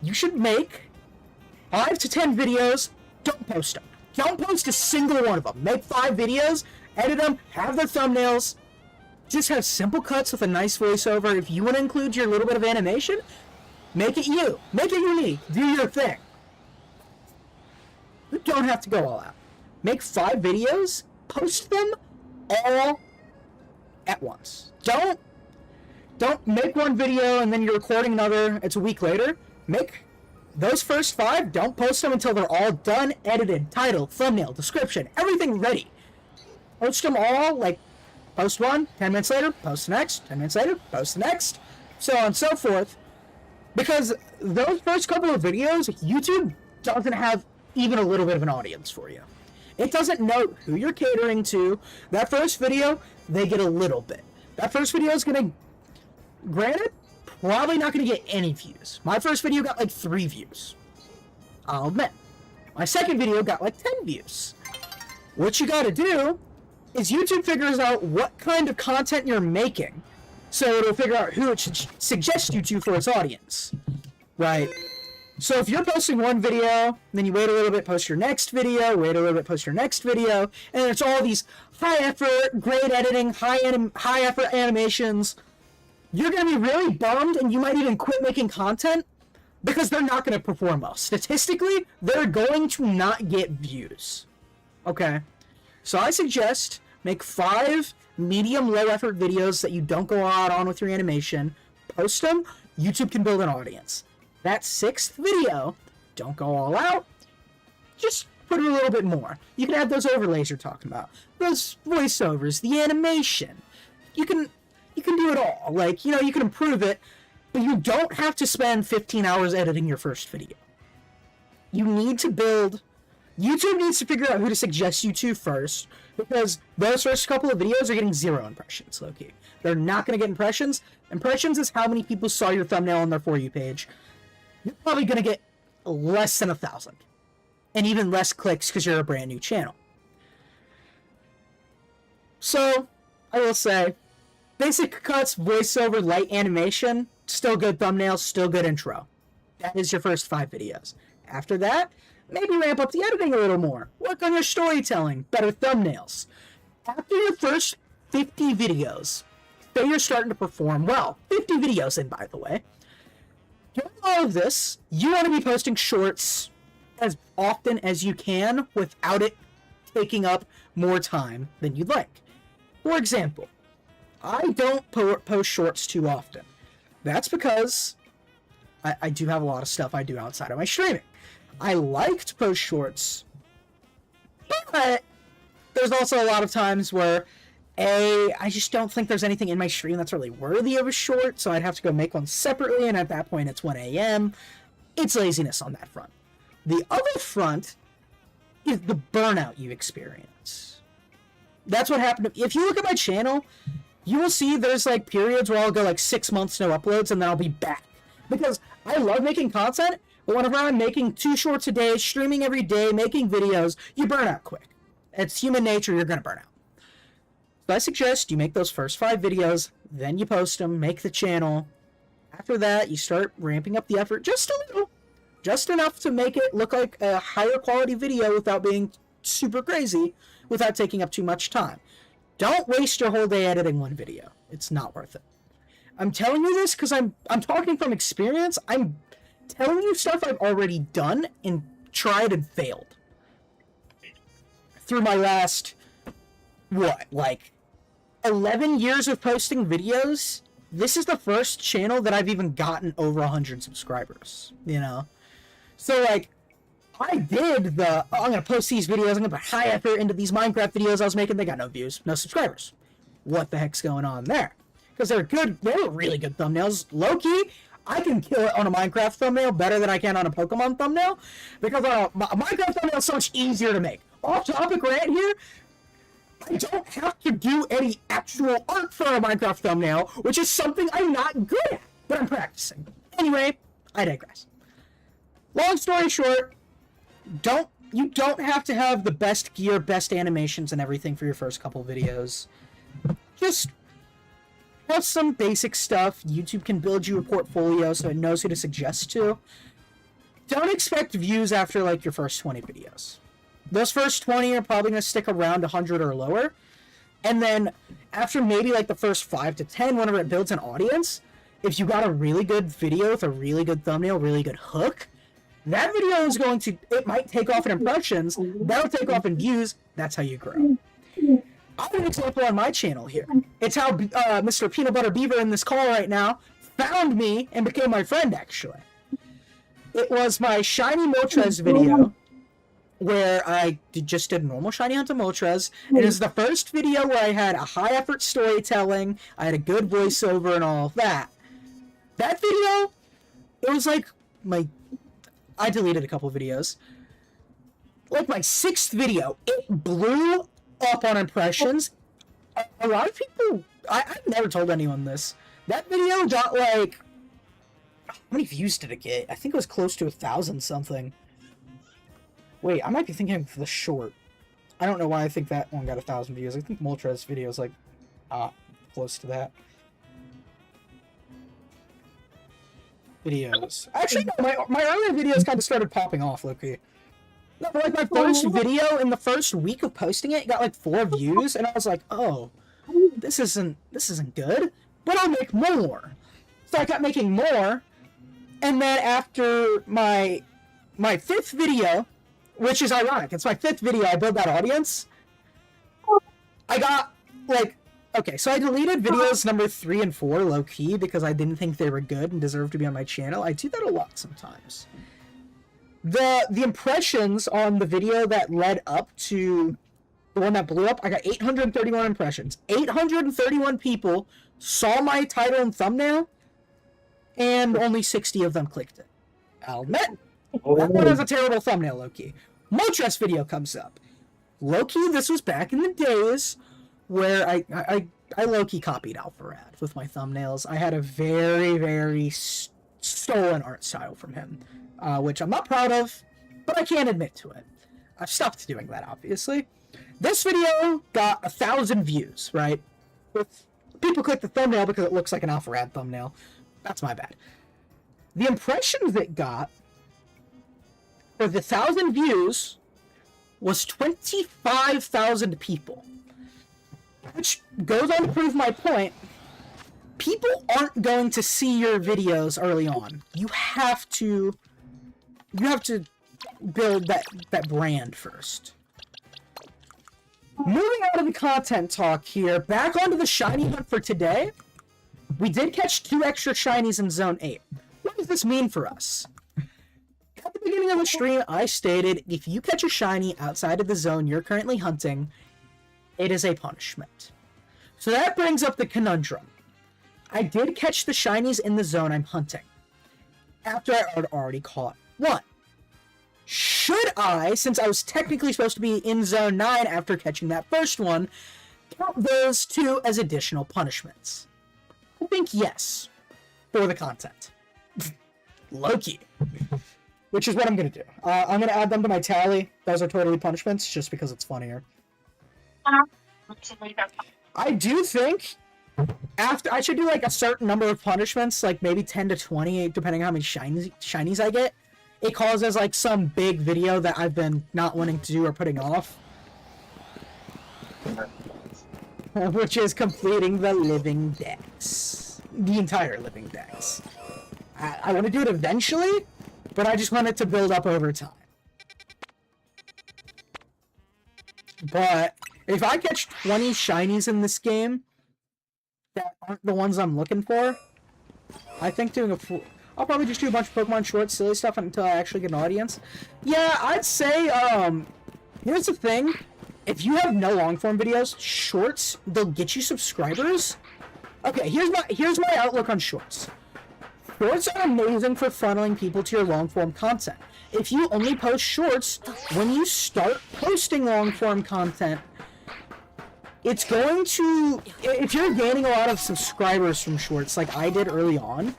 you should make 5 to 10 videos, don't post them. Don't post a single one of them. Make 5 videos, edit them, have their thumbnails, just have simple cuts with a nice voiceover. If you want to include your little bit of animation, make it you. Make it unique. Do your thing. You don't have to go all out. Make 5 videos, post them all at once. Don't make one video and then you're recording another, it's a week later. Make those first 5, don't post them until they're all done, edited, title, thumbnail, description, everything ready. Post them all, like, post one, 10 minutes later, post the next, 10 minutes later, post the next, so on and so forth. Because those first couple of videos, YouTube doesn't have even a little bit of an audience for you. It doesn't know who you're catering to. That first video, they get a little bit. That first video is gonna, granted, probably not gonna get any views. My first video got like 3 views. I'll admit. My second video got like 10 views. What you gotta do is YouTube figures out what kind of content you're making, so it'll figure out who it should suggest you to for its audience, right? So if you're posting one video, then you wait a little bit, post your next video, wait a little bit, post your next video, and it's all these high effort, great editing, high effort animations, you're going to be really bummed, and you might even quit making content because they're not going to perform well. Statistically, they're going to not get views. Okay? So I suggest make 5 medium low effort videos that you don't go out on with your animation, post them, YouTube can build an audience. That 6th video, don't go all out, just put a little bit more. You can add those overlays you're talking about, those voiceovers, the animation. You can do it all. Like, you know, you can improve it, but you don't have to spend 15 hours editing your first video. You need to build... YouTube needs to figure out who to suggest you to first, because those first couple of videos are getting 0 impressions, low-key. They're not going to get impressions. Impressions is how many people saw your thumbnail on their For You page. You're probably going to get less than 1,000. And even less clicks because you're a brand new channel. So, I will say, basic cuts, voiceover, light animation, still good thumbnails, still good intro. That is your first 5 videos. After that, maybe ramp up the editing a little more. Work on your storytelling, better thumbnails. After your first 50 videos, say you're starting to perform well. 50 videos in, by the way. During all of this, you want to be posting shorts as often as you can without it taking up more time than you'd like. For example, I don't post shorts too often. That's because I do have a lot of stuff I do outside of my streaming. I like to post shorts, but there's also a lot of times where I just don't think there's anything in my stream that's really worthy of a short, so I'd have to go make one separately, and at that point it's 1 a.m. It's laziness on that front. The other front is the burnout you experience. That's what happened. If you look at my channel, you will see there's like periods where I'll go like 6 months no uploads, and then I'll be back. Because I love making content, but whenever I'm making 2 shorts a day, streaming every day, making videos, you burn out quick. It's human nature, you're going to burn out. So I suggest you make those first 5 videos, then you post them, make the channel. After that, you start ramping up the effort just a little. Just enough to make it look like a higher quality video without being super crazy, without taking up too much time. Don't waste your whole day editing one video. It's not worth it. I'm telling you this because I'm talking from experience. I'm telling you stuff I've already done and tried and failed. Through my last, like 11 years of posting videos, this is the first channel that I've even gotten over 100 subscribers, you know? So, like, I did I'm gonna post these videos, I'm gonna put high effort into these Minecraft videos I was making, they got no views, no subscribers. What the heck's going on there? Because they were really good thumbnails. Low-key, I can kill it on a Minecraft thumbnail better than I can on a Pokemon thumbnail, because a Minecraft thumbnail is so much easier to make. Off-topic rant here, I don't have to do any actual art for a Minecraft thumbnail, which is something I'm not good at, but I'm practicing. Anyway, I digress. Long story short, you don't have to have the best gear, best animations, and everything for your first couple videos. Just have some basic stuff. YouTube can build you a portfolio so it knows who to suggest to. Don't expect views after, like, your first 20 videos. Those first 20 are probably going to stick around 100 or lower. And then, after maybe, like, the first 5 to 10, whenever it builds an audience, if you got a really good video with a really good thumbnail, really good hook, that video is going to, it might take off in impressions, that'll take off in views, that's how you grow. I have an example on my channel here. It's how Mr. Peanut Butter Beaver in this call right now found me and became my friend, actually. It was my Shiny Moltres video, where I just did normal Shiny Hunt of Moltres, and it was the first video where I had a high-effort storytelling, I had a good voiceover and all of that. That video, it was like I deleted a couple videos. Like my 6th video, it blew up on impressions. A lot of people, I've never told anyone this. That video got like, how many views did it get? I think it was close to 1,000 something. Wait, I might be thinking of the short. I don't know why I think that one got 1,000 views. I think Moltres video is like, close to that. videos. Actually, no, my earlier videos kind of started popping off, low-key. No, but, like, my first video in the first week of posting it got like 4 views, and I was like, oh, this isn't good, but I'll make more. So I kept making more, and then after my 5th video, which is ironic, it's my 5th video, I built that audience, I got, like, okay, so I deleted videos number 3 and 4 low-key because I didn't think they were good and deserved to be on my channel. I do that a lot sometimes. The impressions on the video that led up to the one that blew up, I got 831 impressions. 831 people saw my title and thumbnail, and only 60 of them clicked it. I'll admit, that one has a terrible thumbnail, low-key. Moltres video comes up. Low-key, this was back in the days where I low-key copied Alpharad with my thumbnails. I had a very, very stolen art style from him. Which I'm not proud of, but I can't admit to it. I've stopped doing that, obviously. This video got 1,000 views, right? People click the thumbnail because it looks like an Alpharad thumbnail. That's my bad. The impressions it got for the 1,000 views was 25,000 people. Which goes on to prove my point. People aren't going to see your videos early on. You have to build that brand first. Moving out of the content talk here, back onto the shiny hunt for today. We did catch 2 extra shinies in Zone 8. What does this mean for us? At the beginning of the stream, I stated, if you catch a shiny outside of the zone you're currently hunting, it is a punishment. So that brings up the conundrum. I did catch the shinies in the zone I'm hunting, after I had already caught 1. Should I, since I was technically supposed to be in Zone 9 after catching that first one, count those 2 as additional punishments? I think yes, for the content. Low-key. Which is what I'm going to do. I'm going to add them to my tally. Those are totally punishments, just because it's funnier. I do think after I should do like a certain number of punishments, like maybe 10 to 20, depending on how many shinies I get. It causes like some big video that I've been not wanting to do or putting off. Which is completing the living dex. The entire living dex. I want to do it eventually, but I just want it to build up over time. But if I catch 20 shinies in this game that aren't the ones I'm looking for, I think I'll probably just do a bunch of Pokemon shorts, silly stuff until I actually get an audience. Yeah, I'd say, here's the thing. If you have no long-form videos, shorts, they'll get you subscribers. Okay, here's my outlook on shorts. Shorts are amazing for funneling people to your long-form content. If you only post shorts, when you start posting long-form content, it's going to... If you're gaining a lot of subscribers from shorts like I did early on,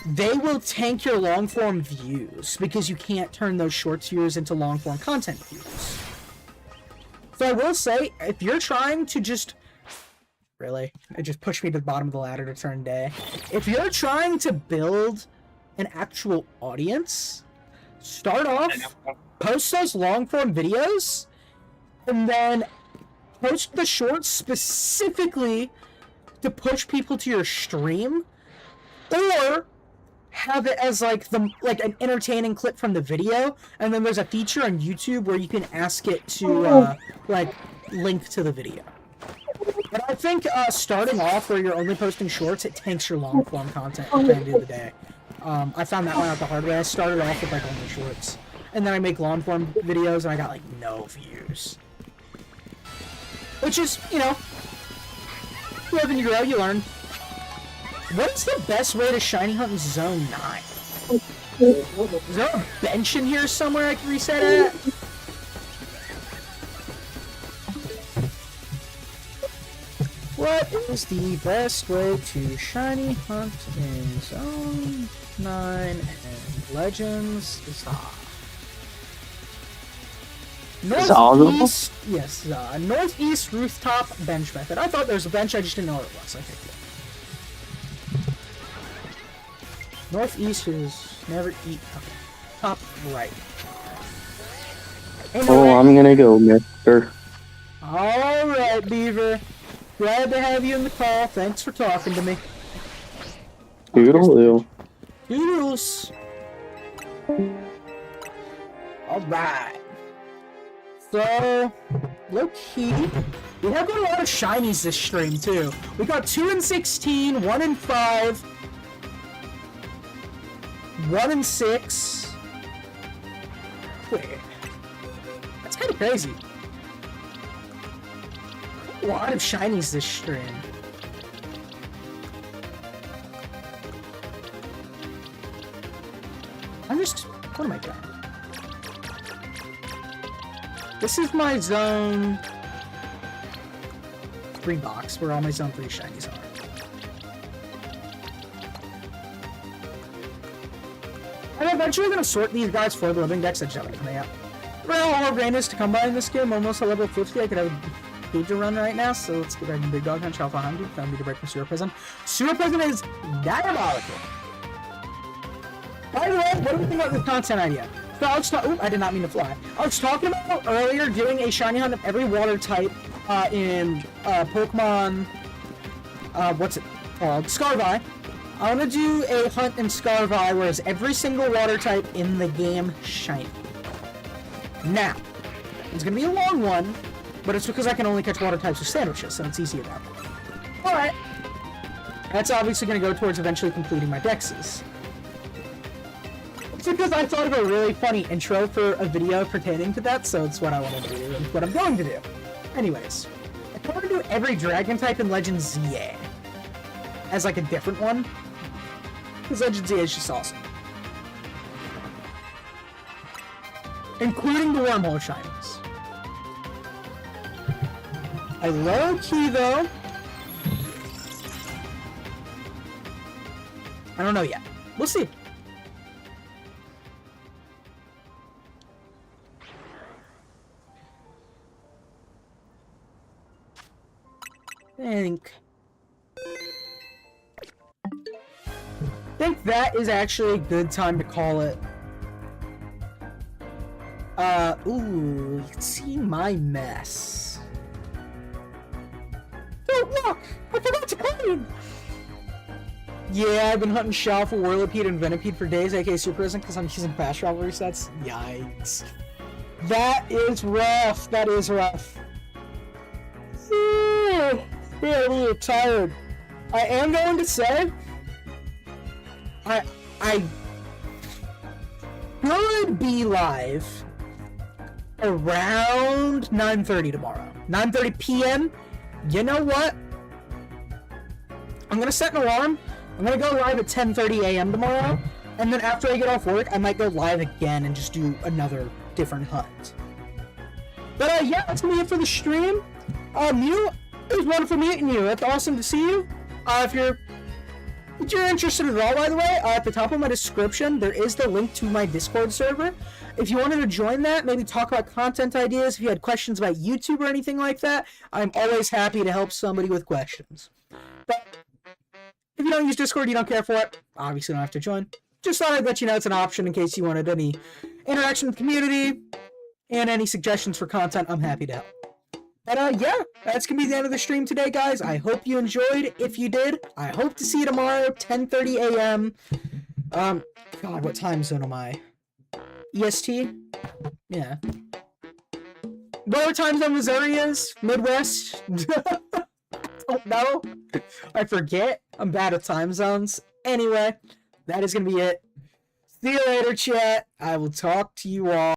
they will tank your long-form views because you can't turn those shorts viewers into long-form content views. So I will say, if you're trying to just... Really? It just pushed me to the bottom of the ladder to turn day. If you're trying to build an actual audience, start off, post those long-form videos, and then post the shorts specifically to push people to your stream, or have it as like an entertaining clip from the video, and then there's a feature on YouTube where you can ask it to like link to the video. But I think starting off where you're only posting shorts, it tanks your long form content at the end of the day. I found that one out the hard way. I started off with like only shorts, and then I make long form videos, and I got like no views. Which is, you know, you live and you grow, you learn. What's the best way to shiny hunt in Zone 9? Is there a bench in here somewhere I can reset at? What is the best way to shiny hunt in Zone 9 and Legends? Northeast, yes, Northeast Rooftop Bench Method. I thought there was a bench, I just didn't know what it was. I picked it. Northeast is never eat. Okay. Top right. Oh, I'm gonna go, mister. Alright, Beaver. Glad to have you in the call. Thanks for talking to me. Doodle-oo. Doodles. Alright. So, low key, we have got a lot of shinies this stream too. We got 2 and 16, 1 and 5, 1 and 6. Wait, that's kind of crazy. A lot of shinies this stream. What am I doing? This is my zone 3 box, where all my zone 3 shinies are. I'm eventually going to sort these guys for the living decks that jump coming out. Well, all brain is to come by in this game, almost at level 50. I could have a page to run right now, so let's get back to Big Dog Hunt, Alpha Hunter. Found me to break from Sewer Prison. Sewer Prison is diabolical. By the way, what do you think about this content idea? So I was I did not mean to fly. I was talking about earlier doing a shiny hunt of every water type in Pokemon. What's it called? Scarvi. I want to do a hunt in Scarvi where it's every single water type in the game shiny. Now, it's gonna be a long one, but it's because I can only catch water types with sandwiches, so it's easier that way. Alright. That's obviously gonna go towards eventually completing my dexes. It's because I thought of a really funny intro for a video pertaining to that, so it's what I want to do, and what I'm going to do. Anyways, I want to do every dragon type in Legend ZA as like a different one, because Legend ZA is just awesome. Including the wormhole shinies. I low-key, though, I don't know yet. We'll see. I think that is actually a good time to call it. Ooh, you can see my mess. Oh, look! I forgot to clean! Yeah, I've been hunting Shao for Whirlipede and Venipede for days, aka Super Prison, because I'm using fast travel resets. Yikes. That is rough. That is rough. Yeah, I'm really tired. I am going to say, I could be live around 9:30 tomorrow. 9:30 p.m. You know what? I'm gonna set an alarm. I'm gonna go live at 10:30 a.m. tomorrow, and then after I get off work, I might go live again and just do another different hunt. But yeah, that's gonna be it for the stream. Mew, it was wonderful meeting you. It's awesome to see you. If you're interested at all, by the way, at the top of my description, there is the link to my Discord server. If you wanted to join that, maybe talk about content ideas, if you had questions about YouTube or anything like that, I'm always happy to help somebody with questions. But if you don't use Discord, you don't care for it, obviously don't have to join. Just thought I'd let you know it's an option in case you wanted any interaction with the community and any suggestions for content. I'm happy to help. And yeah, that's gonna be the end of the stream today, guys. I hope you enjoyed. If you did, I hope to see you tomorrow, 10:30 a.m. God, what time zone am I? EST? Yeah. What time zone Missouri is? Midwest? Don't know. I forget. I'm bad at time zones. Anyway, that is gonna be it. See you later, chat. I will talk to you all.